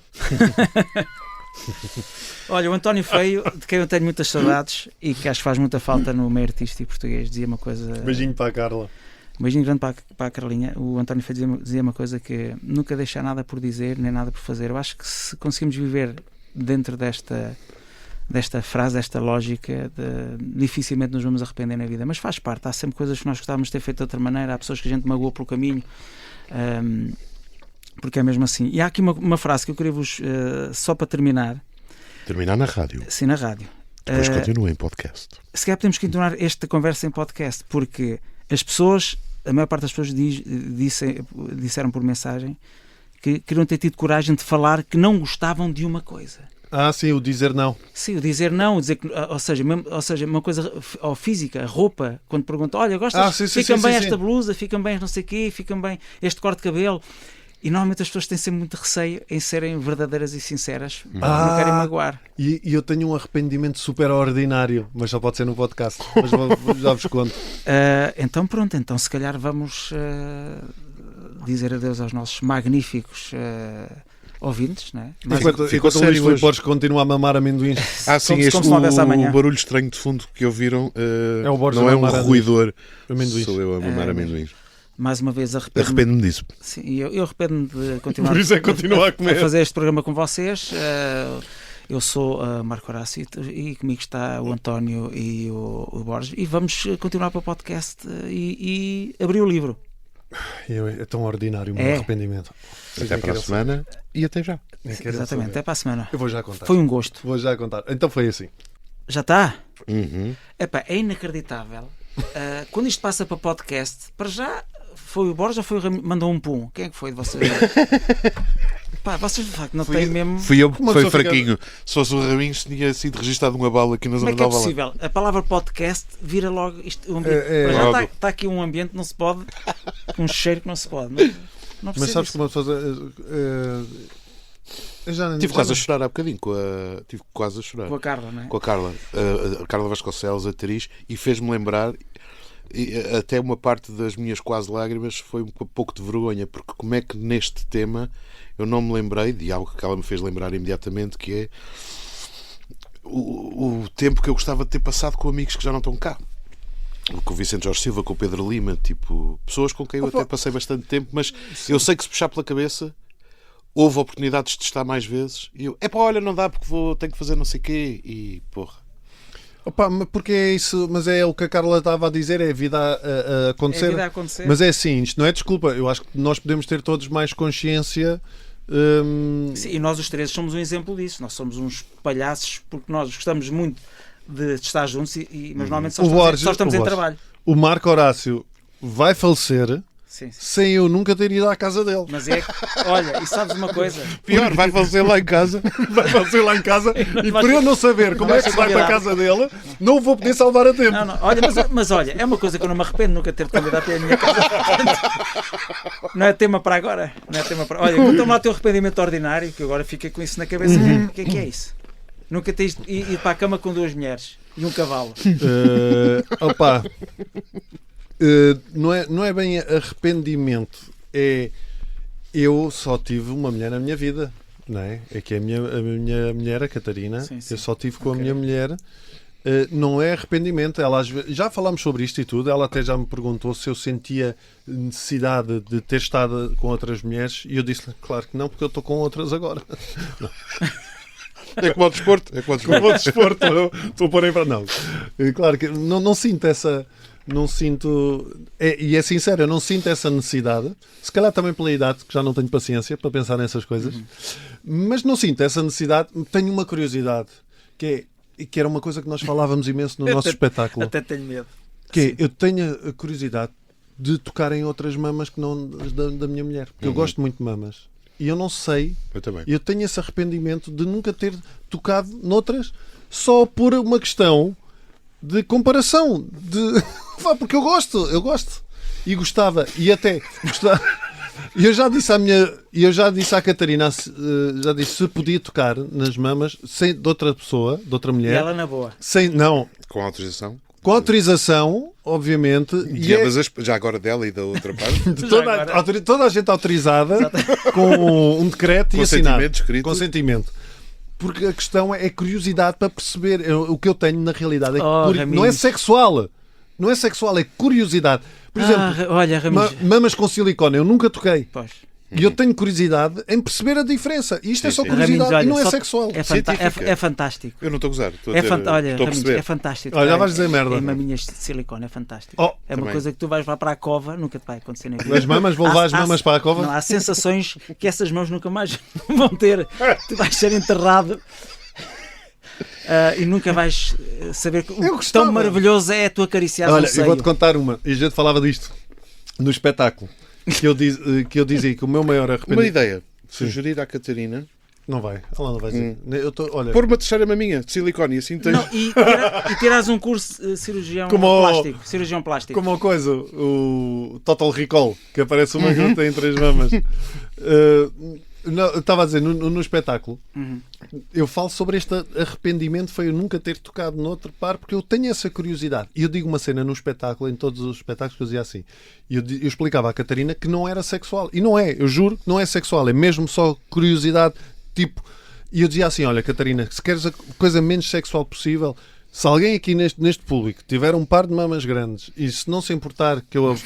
Olha, o António Feio, de quem eu tenho muitas saudades e que acho que faz muita falta no meio artístico português, dizia uma coisa... Beijinho para a Carla. Um beijinho grande para a Carlinha. O António Feio dizia uma coisa, que nunca deixar nada por dizer, nem nada por fazer. Eu acho que se conseguimos viver dentro desta frase, desta lógica, dificilmente nos vamos arrepender na vida, mas faz parte. Há sempre coisas que nós gostávamos de ter feito de outra maneira, há pessoas que a gente magoou pelo caminho, porque é mesmo assim. E há aqui uma frase que eu queria vos, só para terminar Terminar na rádio. sim, na rádio, Depois continua em podcast. se calhar podemos continuar esta conversa em podcast, porque as pessoas, a maior parte das pessoas disseram por mensagem que queriam ter tido coragem de falar que não gostavam de uma coisa. Sim, o dizer não. Sim, o dizer não, o dizer que, ou seja, uma coisa física, a roupa, quando perguntam, olha, gostas, ficam bem esta blusa, ficam bem não sei o quê, ficam bem este corte de cabelo. E normalmente as pessoas têm sempre muito receio em serem verdadeiras e sinceras, não querem magoar. E eu tenho um arrependimento super ordinário, mas só pode ser no podcast. Mas já vos conto. Então pronto, então se calhar vamos dizer adeus aos nossos magníficos ouvintes, não é? Ficou Enquanto o sério Luís Filipe hoje. Borges continua a mamar amendoins. Sim, como este se não houvesse amanhã. o barulho estranho de fundo que ouviram É o Borges não a é um mamar ruidor. amendoins. Sou eu a mamar amendoins. Mais uma vez arrependo-me. Arrependo-me disso. Sim, eu arrependo-me de continuar Por isso é que continua a comer. fazer este programa com vocês. Eu sou Marco Horácio e comigo está o António e o Borges, e vamos continuar para o podcast e abrir o livro. É tão ordinário o meu É. arrependimento. Até para a semana e até já. Exatamente, até para a semana. Eu vou já contar. Foi um gosto. Vou já contar. Então foi assim. Já está? Uhum. Epá, é inacreditável. Quando isto passa para podcast, para já foi o Borges ou foi o Ramiro? Mandou um pum. Quem é que foi de vocês? Pá, vocês de facto não têm mesmo. Fui eu que Uma foi pessoa fica- fraquinho. Se fosse o Raminhos, tinha sido registado uma bala aqui na Como zona é que de é Alvalade. possível? A palavra podcast vira logo isto, um ambiente. É, Para já logo. está aqui um ambiente que não se pode, com um cheiro que não se pode. Não Mas precisa sabes disso. que uma pessoa. Eu já Tive quase a chorar há bocadinho. Tive quase a chorar. Com a Carla, não é? Com a Carla. A Carla Vasconcelos, atriz, e fez-me lembrar. E até uma parte das minhas quase lágrimas foi um pouco de vergonha, porque como é que neste tema eu não me lembrei de algo que ela me fez lembrar imediatamente, que é o tempo que eu gostava de ter passado com amigos que já não estão cá. Com o Vicente Jorge Silva, com o Pedro Lima, tipo, pessoas com quem eu até passei bastante tempo, mas eu sei que se puxar pela cabeça houve oportunidades de estar mais vezes e eu, olha, não dá porque tenho que fazer não sei o quê e porra. Opa, mas porque é isso, mas é o que a Carla estava a dizer, é a vida a acontecer. É a vida a acontecer. Mas é assim, isto não é desculpa. Eu acho que nós podemos ter todos mais consciência. Sim, e nós os três somos um exemplo disso. Nós somos uns palhaços porque nós gostamos muito de estar juntos, mas normalmente só estamos em trabalho. O Marco Horácio vai falecer Sim, sim. sem eu nunca ter ido à casa dele. Mas é que, olha, e sabes uma coisa? Pior, vai fazer lá em casa. Vai falecer lá em casa e vai por eu ser- não saber como é que se vai para a casa dele, não o vou poder salvar a tempo. Não, olha, mas olha, é uma coisa que eu não me arrependo nunca ter convidado para a minha casa. Não é tema para agora. Não é tema para... Olha, conta-me lá o teu arrependimento ordinário, que eu agora fica com isso na cabeça. O que é isso? Nunca tens ido para a cama com 2 mulheres e um cavalo. Opa, não é bem arrependimento, é eu só tive uma mulher na minha vida, não é? É que a minha mulher, a Catarina, Sim, sim. eu só tive com a Ok. minha mulher. Não é arrependimento. Ela, às vezes, já falámos sobre isto e tudo. Ela até já me perguntou se eu sentia necessidade de ter estado com outras mulheres e eu disse-lhe, claro que não, porque eu estou com outras agora. É como ao desporto. Como o desporto, estou a pôr em prática. Não, claro que não sinto essa. Não sinto. E é sincero, eu não sinto essa necessidade. Se calhar também pela idade, que já não tenho paciência para pensar nessas coisas. Mas não sinto essa necessidade. Tenho uma curiosidade, que era uma coisa que nós falávamos imenso no nosso espetáculo. Até tenho medo. Que é, eu tenho a curiosidade de tocar em outras mamas que não as da minha mulher. Porque eu gosto muito de mamas. E eu não sei. Eu também. Eu tenho esse arrependimento de nunca ter tocado noutras só por uma questão de comparação. Porque eu gosto. E gostava. E até gostava. E eu já disse à Catarina, já disse se podia tocar nas mamas de outra pessoa, de outra E mulher. ela na boa. Não, Com autorização. com autorização, obviamente. E já agora dela e da outra parte. De toda a gente autorizada com um decreto e assinado. Consentimento escrito. Consentimento. Porque a questão é curiosidade para perceber. O que eu tenho na realidade é Raminhos. não é sexual. Não é sexual, é curiosidade. Por exemplo, olha, Raminhos. mamas com silicone, eu nunca toquei. Pois. E eu tenho curiosidade em perceber a diferença. E isto é só curiosidade Raminhos, e não olha, é só- sexual. É Científica. fantástico. Eu não estou a gozar. Estou a Olha, perceber. Raminhos, é fantástico. Olha, já vais dizer merda. Em maminhas de silicone, é fantástico. Oh, É uma também. coisa que tu vais lá para a cova, nunca te vai acontecer na vida. As mamas, vou levar as mamas para a cova? Não, há sensações que essas mãos nunca mais vão ter. Tu vais ser enterrado e nunca vais saber que o gostava. tão maravilhoso é a tua acariciar Olha, no seio. eu vou-te contar uma. E a gente falava disto no espetáculo. Que eu dizia que o meu maior Uma arrependimento... ideia. Sugerir à Catarina Não vai. Ela não vai dizer. Olha, pôr uma terceira maminha de silicone e assim tens. Não, e terás um curso de cirurgião plástico. Cirurgião plástico. como a coisa, o Total Recall, que aparece uma que tem 3 mamas. Não, eu estava a dizer, no espetáculo, Uhum. eu falo sobre este arrependimento, foi eu nunca ter tocado noutro par, porque eu tenho essa curiosidade. E eu digo uma cena no espetáculo, em todos os espetáculos que eu dizia assim, e eu explicava à Catarina que não era sexual. E não é, eu juro que não é sexual, é mesmo só curiosidade, tipo... E eu dizia assim, olha, Catarina, se queres a coisa menos sexual possível, se alguém aqui neste público tiver um par de mamas grandes e se não se importar que eu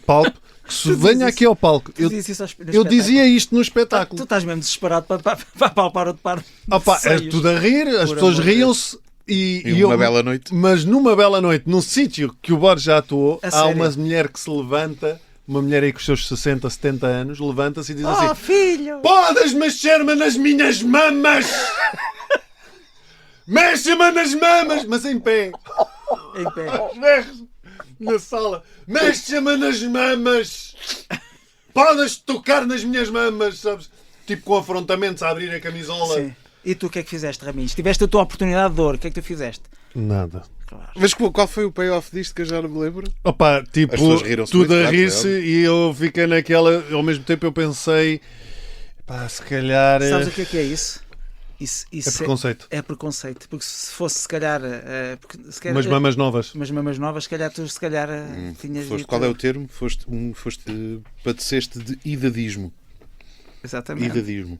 palpe, que se venha aqui ao palco. Eu dizia isto no espetáculo. Tu estás mesmo desesperado para palpar outro par de Opa, é seios. tudo a rir, as Por pessoas amor de riam-se E uma bela noite. Mas numa bela noite, num sítio que o Borges já atuou, A há sério? uma mulher que se levanta, uma mulher aí com os seus 60, 70 anos, levanta-se e diz assim: filho! podes mexer-me nas minhas mamas! Mexe-me nas mamas! Mas em pé. Em pé. Mexe na sala. Mexe-me nas mamas! Podes tocar nas minhas mamas, sabes? Tipo com afrontamentos a abrir a camisola. Sim. E tu o que é que fizeste, Raminhos? Tiveste a tua oportunidade de ouro, o que é que tu fizeste? Nada. Claro. Mas qual foi o payoff disto que eu já não me lembro? Opa, tipo, As pessoas riram-se tudo muito, a claro, rir-se é e eu fiquei naquela. Ao mesmo tempo eu pensei, pá, se calhar. Sabes o que é isso? Isso É preconceito. É preconceito. Porque se fosse, se calhar. Porque, se calhar Umas mamas novas. Mas mamas novas, se calhar tu tinhas Foste, dito. qual é o termo? Padeceste de idadismo. Exatamente. Idadismo.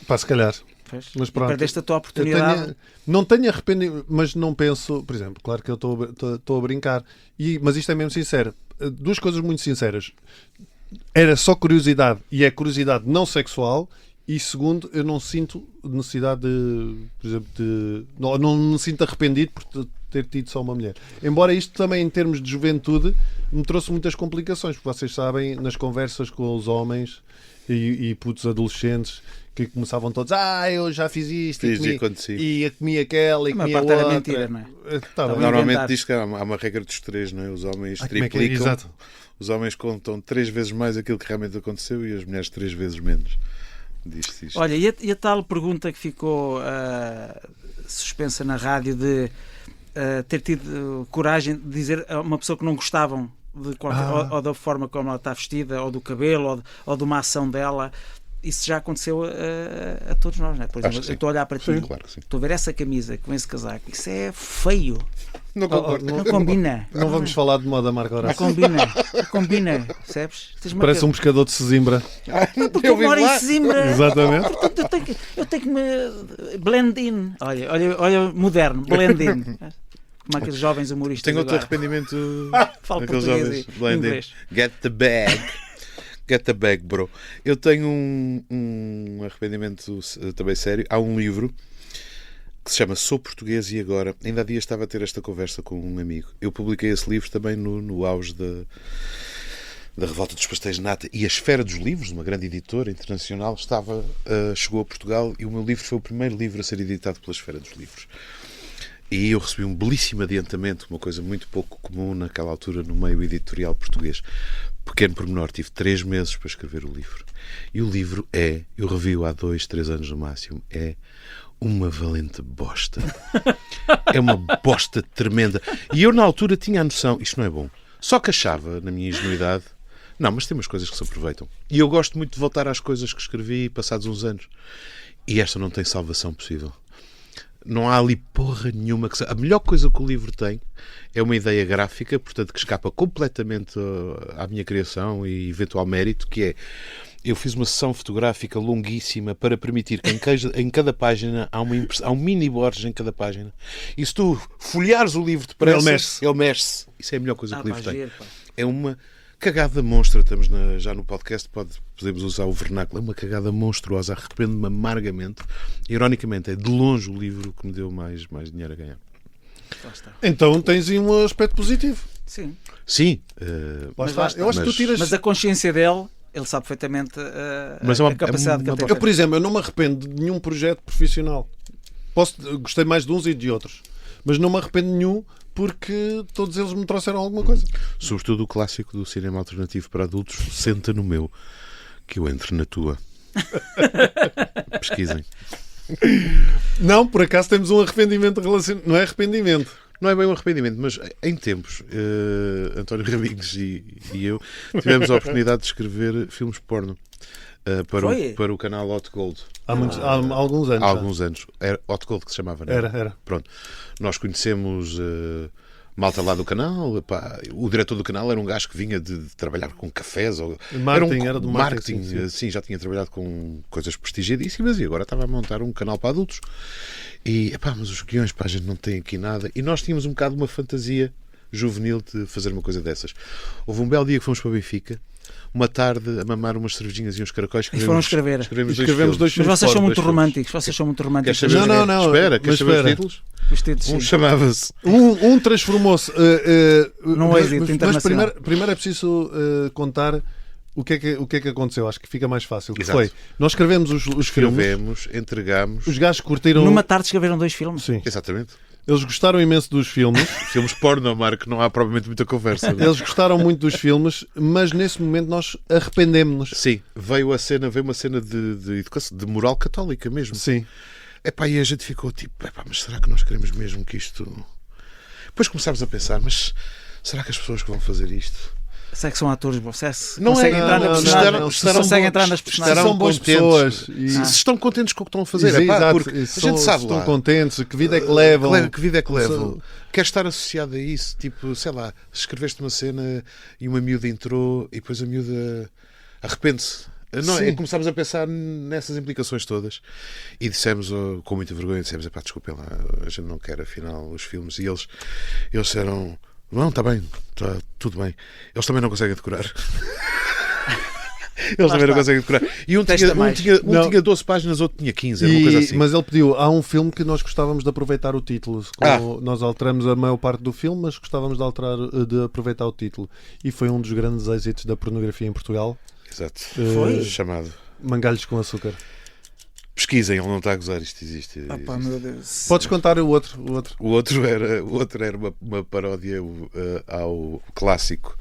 Pá, se calhar. Pois. Mas E pronto. perdeste a tua Eu oportunidade. não tenho arrependimento, mas não penso, por exemplo, claro que eu estou a brincar, mas isto é mesmo sincero. Duas coisas muito sinceras. Era só curiosidade, e é curiosidade não sexual, e segundo, eu não sinto necessidade de, por exemplo, não me sinto arrependido por ter tido só uma mulher. Embora isto também, em termos de juventude, me trouxe muitas complicações, porque vocês sabem, nas conversas com os homens e putos adolescentes, que começavam todos, eu já fiz isto, e comi aquela, e Uma comi parte a era outra. mentira, não é? Tá bem. Normalmente inventar. diz que há uma regra dos três, não é? Os homens Como é que é? triplicam. Exato. Os homens contam 3 vezes mais aquilo que realmente aconteceu e as mulheres 3 vezes menos. Diz-se isto. Olha, e a tal pergunta que ficou suspensa na rádio de ter tido coragem de dizer a uma pessoa que não gostavam de qualquer, ou da forma como ela está vestida, ou do cabelo, ou de uma ação dela. Isso já aconteceu a todos nós, não é? Por exemplo, eu estou a olhar para ti, Claro que sim. estou a ver essa camisa com esse casaco, isso é feio, Não concordo. não combina. Não vamos falar de moda, Marco Não Horácio. combina, percebes? Tens-me Parece um pescador de Sesimbra. porque eu moro em Sesimbra. Exatamente. Portanto, eu tenho que me blend in. Olha, moderno, blend in. Como aqueles jovens humoristas. Tenho outro agora. arrependimento Falo daqueles português jovens e blended. inglês. Get the bag. Get the bag, bro. Eu tenho um arrependimento também sério. Há um livro que se chama Sou Português e Agora. Ainda há dias estava a ter esta conversa com um amigo. Eu publiquei esse livro também no auge da revolta dos pastéis de nata, e a Esfera dos Livros, uma grande editora internacional, chegou a Portugal, e o meu livro foi o primeiro livro a ser editado pela Esfera dos Livros. E eu recebi um belíssimo adiantamento, uma coisa muito pouco comum naquela altura no meio editorial português. Pequeno pormenor, tive 3 meses para escrever o livro. E o livro eu revi-o há 2, 3 anos no máximo, é uma valente bosta. É uma bosta tremenda. E eu na altura tinha a noção, isto não é bom. Só que achava, na minha ingenuidade, não, mas tem umas coisas que se aproveitam. E eu gosto muito de voltar às coisas que escrevi passados uns anos. E esta não tem salvação possível. Não há ali porra nenhuma que... A melhor coisa que o livro tem é uma ideia gráfica, portanto, que escapa completamente à minha criação e eventual mérito, que é... Eu fiz uma sessão fotográfica longuíssima para permitir que em cada página há um mini Borges em cada página. E se tu folheares o livro depressa, ele mexe-se. Isso é a melhor coisa que o livro tem. É uma cagada monstra. Estamos já no podcast, podemos usar o vernáculo. É uma cagada monstruosa. Arrependo-me amargamente. Ironicamente, é de longe o livro que me deu mais dinheiro a ganhar. Então tens aí um aspecto positivo. Sim. Sim. Mas Eu acho que tu tiras. Mas a consciência dele, ele sabe perfeitamente Mas a capacidade que ele tem. Eu, por exemplo, eu não me arrependo de nenhum projeto profissional. Gostei mais de uns e de outros. Mas não me arrependo de nenhum porque todos eles me trouxeram alguma coisa. Sobretudo o clássico do cinema alternativo para adultos, Senta no Meu, que eu entre na tua. Pesquisem. Não, por acaso temos um arrependimento relacionado. Não é arrependimento. Não é bem um arrependimento, mas em tempos, António Raminhos e eu tivemos a oportunidade de escrever filmes porno. para o canal Hot Gold. Há alguns anos. Há alguns anos. Era Hot Gold que se chamava, não é? Era. Pronto. Nós conhecemos malta lá do canal. Pá, o diretor do canal era um gajo que vinha de trabalhar com cafés. Era do marketing. Sim, já tinha trabalhado com coisas prestigiadíssimas e agora estava a montar um canal para adultos. E, mas os guiões, a gente não tem aqui nada. E nós tínhamos um bocado uma fantasia juvenil de fazer uma coisa dessas. Houve um belo dia que fomos para Benfica, uma tarde a mamar umas cervejinhas e uns caracóis. E foram escrever. Escrevemos dois filmes. Mas vocês são muito românticos. Vocês são muito românticos. Não. Espera, queres saber os títulos? Os títulos, um chamava-se... Um transformou-se... Num êxito internacional. Mas primeiro é preciso contar o que é que aconteceu. Acho que fica mais fácil. Que Exato. foi, nós escrevemos os filmes. Entregámos... Os gajos curtiram... Numa tarde escreveram 2 filmes. Sim. Exatamente. Eles gostaram imenso dos filmes. Filmes porno, Marco, não há provavelmente muita conversa. Não? Eles gostaram muito dos filmes, mas nesse momento nós arrependemos-nos. Sim, veio uma cena de educação, de moral católica mesmo. Sim. E a gente ficou tipo, mas será que nós queremos mesmo que isto... Depois começámos a pensar, mas será que as pessoas que vão fazer isto... Será que são atores bons? Não conseguem entrar na personagem? Conseguem entrar nas personagens? São boas pessoas. Se estão contentes com o que estão a fazer. Porque a gente sabe lá. Estão contentes. Que vida é que levam? Que vida é que levam? Queres estar associado a isso? Tipo, sei lá, escreveste uma cena e uma miúda entrou e depois a miúda arrepende-se. Não, começámos a pensar nessas implicações todas e dissemos, com muita vergonha, desculpem lá, a gente não quer afinal os filmes. E eles disseram... Não, está bem, está tudo bem. Eles também não conseguem decorar. Não conseguem decorar. E um tinha 12 páginas, outro tinha 15, era uma coisa assim. Mas ele pediu, há um filme que nós gostávamos de aproveitar o título. Nós alteramos a maior parte do filme, mas gostávamos de aproveitar o título. E foi um dos grandes êxitos da pornografia em Portugal. Exato. Foi? Chamado Mangalhos com Açúcar. Pesquisem, ele não está a gozar, isto existe. Meu Deus. Podes contar o outro? O outro era uma paródia ao clássico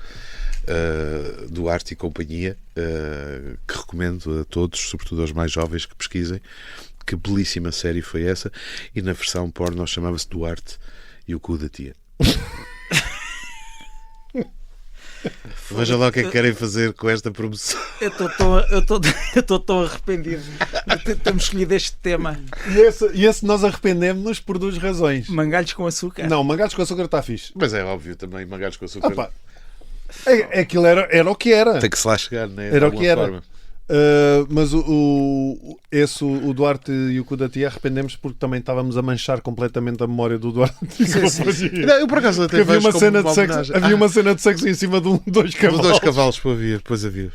do Arte e Companhia, que recomendo a todos, sobretudo aos mais jovens, que pesquisem. Que belíssima série foi essa. E na versão porno chamava-se Duarte e o cu da tia. Veja lá o que é que querem fazer com esta promoção. Eu estou tão arrependido de termos escolhido este tema. E esse nós arrependemos-nos por 2 razões. Mangalhos com açúcar. Não, Mangalhos com Açúcar está fixe. Mas é óbvio também, Mangalhos com Açúcar. Aquilo era o que era. Tem que se lá chegar, né? Era o que era. Forma. Mas o Duarte e o cu da tia arrependemos porque também estávamos a manchar completamente a memória do Duarte. Não, eu por acaso até havia uma cena de sexo em cima de 2 cavalos. De 2 cavalos, depois havia.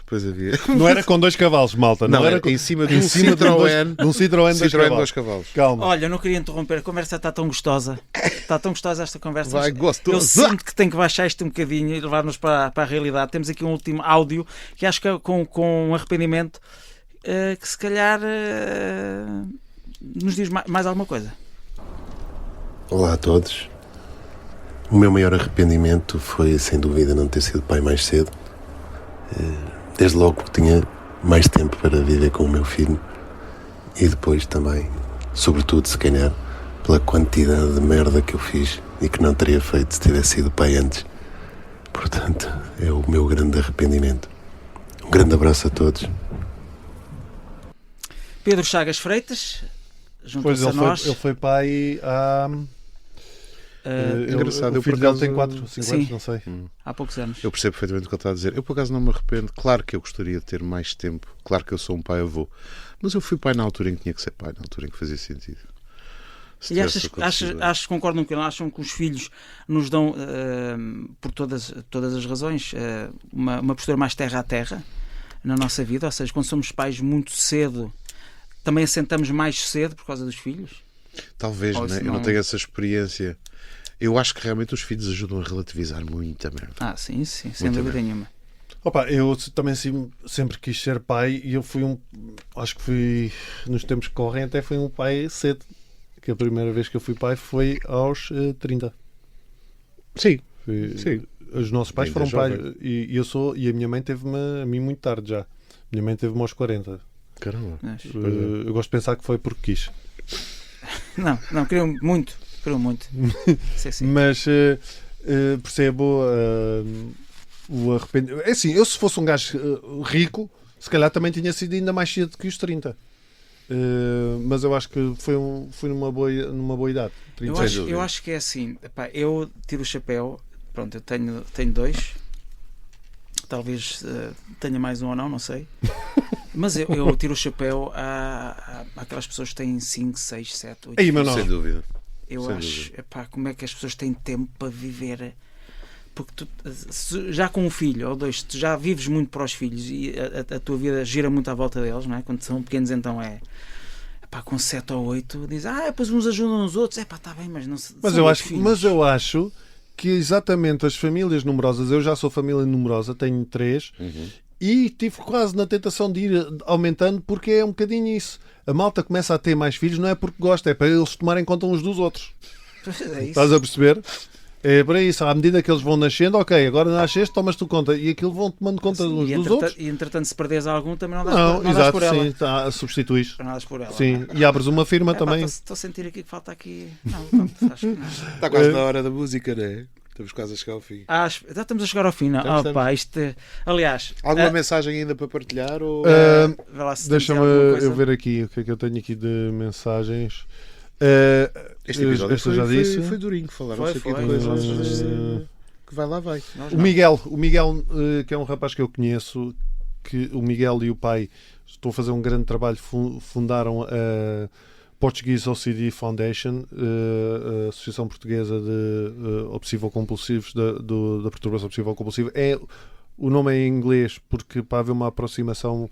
Não era com 2 cavalos, malta. Não era em cima de um Citroën. Um Citroën 2 cavalos. Calma. Olha, não queria interromper, a conversa está tão gostosa. Está tão gostosa esta conversa. Gostoso. Eu sinto que tenho que baixar isto um bocadinho e levar-nos para a realidade. Temos aqui um último áudio que acho que é com arrependimento. Que se calhar nos diz mais alguma coisa. Olá a todos. O meu maior arrependimento foi, sem dúvida, não ter sido pai mais cedo. Desde logo porque tinha mais tempo para viver com o meu filho e depois também, sobretudo, se calhar, pela quantidade de merda que eu fiz e que não teria feito se tivesse sido pai antes. Portanto, é o meu grande arrependimento. Um grande abraço a todos. Pedro Chagas Freitas, juntou-se a nós. Ele foi pai há... engraçado, o filho dele tem 4, 5 anos, não sei. Há poucos anos. Eu percebo perfeitamente o que ele está a dizer. Eu, por acaso, não me arrependo. Claro que eu gostaria de ter mais tempo. Claro que eu sou um pai-avô. Mas eu fui pai na altura em que tinha que ser pai, na altura em que fazia sentido. E achas que concordam com ele? Acham que os filhos nos dão, por todas as razões, uma postura mais terra a terra na nossa vida? Ou seja, quando somos pais muito cedo, também assentamos mais cedo por causa dos filhos? Talvez, né? Eu não tenho essa experiência. Eu acho que realmente os filhos ajudam a relativizar muita merda. Sim, sem dúvida nenhuma. Eu também sempre quis ser pai e eu fui acho que fui, nos tempos que correm, até fui um pai cedo. Que a primeira vez que eu fui pai foi aos 30. Sim. Os nossos pais foram pais e a minha mãe teve-me a mim muito tarde já. Minha mãe teve-me aos 40. Caramba. Eu gosto de pensar que foi porque quis. Não, queriam muito. Sim. Mas percebo o arrependimento. É assim, eu se fosse um gajo rico, Se calhar também tinha sido ainda mais cedo que os 30. Mas eu acho que foi numa boa idade. Eu acho que é assim. Epá, eu tiro o chapéu. Pronto, eu tenho 2. Talvez tenha mais um ou não sei. Mas eu tiro o chapéu àquelas pessoas que têm 5, 6, 7, 8 filhos. Sem dúvida. Eu acho, epá, como é que as pessoas têm tempo para viver? Porque tu, já com um filho ou 2, tu já vives muito para os filhos e a tua vida gira muito à volta deles, não é? Quando são pequenos, então epá, com 7 ou 8 diz, depois uns ajudam os outros, está bem, mas não se. Mas eu acho que exatamente as famílias numerosas, eu já sou família numerosa, tenho 3, e tive quase na tentação de ir aumentando, porque é um bocadinho isso. A malta começa a ter mais filhos, não é porque gosta, é para eles tomarem conta uns dos outros. É Estás a perceber? É para isso, à medida que eles vão nascendo, ok, agora nasceste, tomas tu conta, e aquilo vão tomando conta uns dos outros. E entretanto, se perdes algum, também não dás por ela. Sim, substituís. Não dás por ela. Sim, e abres uma firma também. Estou a sentir aqui que falta aqui. Não, acho que não. Está quase na hora da música, não é? Estamos quase a chegar ao fim. Já estamos a chegar ao fim, não? Aliás, alguma mensagem ainda para partilhar? Ou... Deixa-me eu ver aqui o que é que eu tenho aqui de mensagens. Este episódio foi durinho, falaram-se aqui de coisas que vai lá, vai. O Miguel, que é um rapaz que eu conheço, que o Miguel e o pai estão a fazer um grande trabalho, fundaram a Portuguese OCD Foundation, a Associação Portuguesa de Obsessivo-Compulsivos, da perturbação obsessivo-compulsiva. O nome é em inglês porque para haver uma aproximação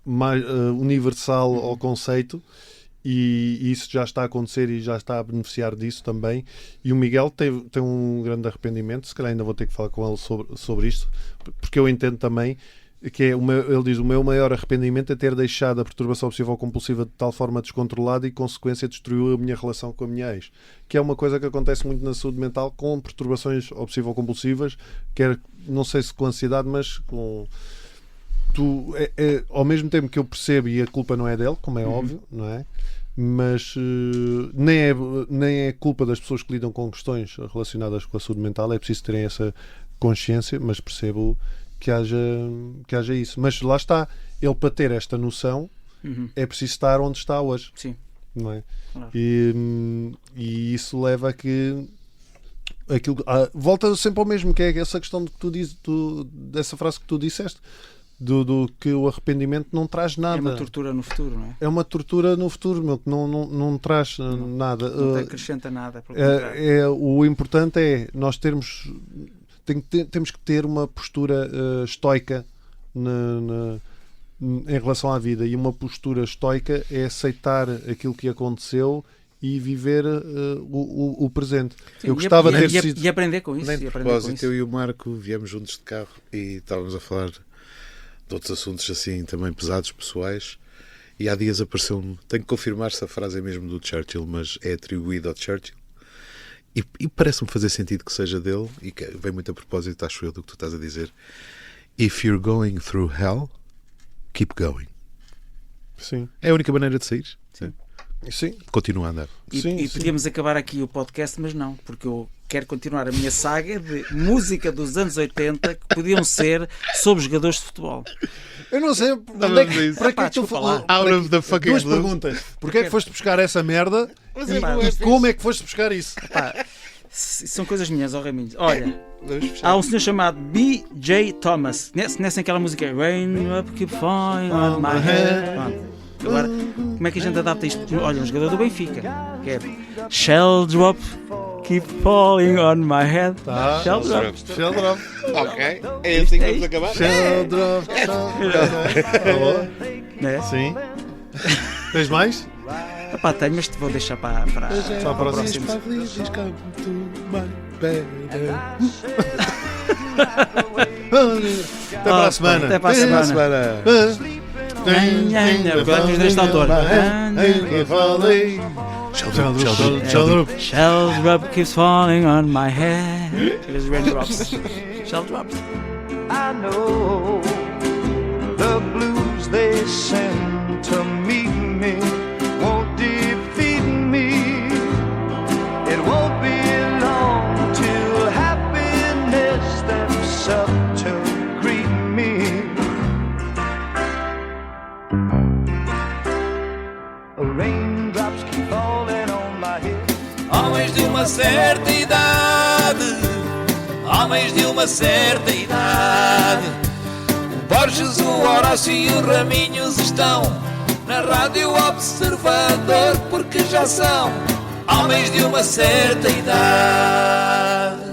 mais universal ao conceito. E isso já está a acontecer e já está a beneficiar disso também. E o Miguel tem um grande arrependimento, se calhar ainda vou ter que falar com ele sobre isto, porque eu entendo também que ele diz: o meu maior arrependimento é ter deixado a perturbação obsessiva-compulsiva de tal forma descontrolada e consequência destruiu a minha relação com a minha ex, que é uma coisa que acontece muito na saúde mental com perturbações obsessivo-compulsivas, não sei se com ansiedade, mas com... ao mesmo tempo que eu percebo, e a culpa não é dele, como é óbvio, não é? Mas nem é culpa das pessoas que lidam com questões relacionadas com a saúde mental, é preciso terem essa consciência, mas percebo que haja isso. Mas lá está, ele para ter esta noção é preciso estar onde está hoje. Sim. Não é? Claro. E isso leva a que volta sempre ao mesmo, que é essa questão que tu dizes, dessa frase que tu disseste. Do que o arrependimento não traz nada. É uma tortura no futuro, não é? É uma tortura no futuro, meu, que não traz nada. Não te acrescenta nada. O importante é nós temos que ter uma postura estoica em relação à vida. E uma postura estoica é aceitar aquilo que aconteceu e viver o presente. Sim, eu gostava de ter sido... E aprender com isso. Nem de propósito, eu e o Marco viemos juntos de carro e estávamos a falar de outros assuntos assim também pesados, pessoais, e há dias apareceu-me, tenho que confirmar se a frase é mesmo do Churchill, mas é atribuída ao Churchill, e parece-me fazer sentido que seja dele, e que vem muito a propósito, acho eu, do que tu estás a dizer. If you're going through hell, keep going. Sim. É a única maneira de sair. Sim. Continua a andar. E podíamos acabar aqui o podcast, mas não, porque eu quero continuar a minha saga de música dos anos 80 que podiam ser sobre jogadores de futebol. Eu não sei para que tu falar. Out of the fucking duas blue. perguntas. Porquê é que foste buscar essa merda? Como é que foste buscar isso? São coisas minhas, Raminhos. Olha, há um senhor chamado B.J. Thomas. Conhecem aquela música Rain Up Keep Falling on My Head? Agora, como é que a gente adapta isto? Olha, um jogador do Benfica, que é Shell Drop Keep Falling on My Head. Shell Drop. Ok, é assim que vamos acabar? Shell Drop. Sim. Tens mais? Tenho, mas te vou deixar para o próximo. Até para a semana. Até para a semana. Agora deste autor. Shell drop keeps falling on my head. Aqueles raindrops. Shell drops. I know the blues they send to meet me won't defeat me. It won't be long till happiness steps up to greet me. homens de uma certa idade, homens de uma certa idade. O Borges, o Horácio e o Raminhos estão na Rádio Observador, porque já são homens de uma certa idade.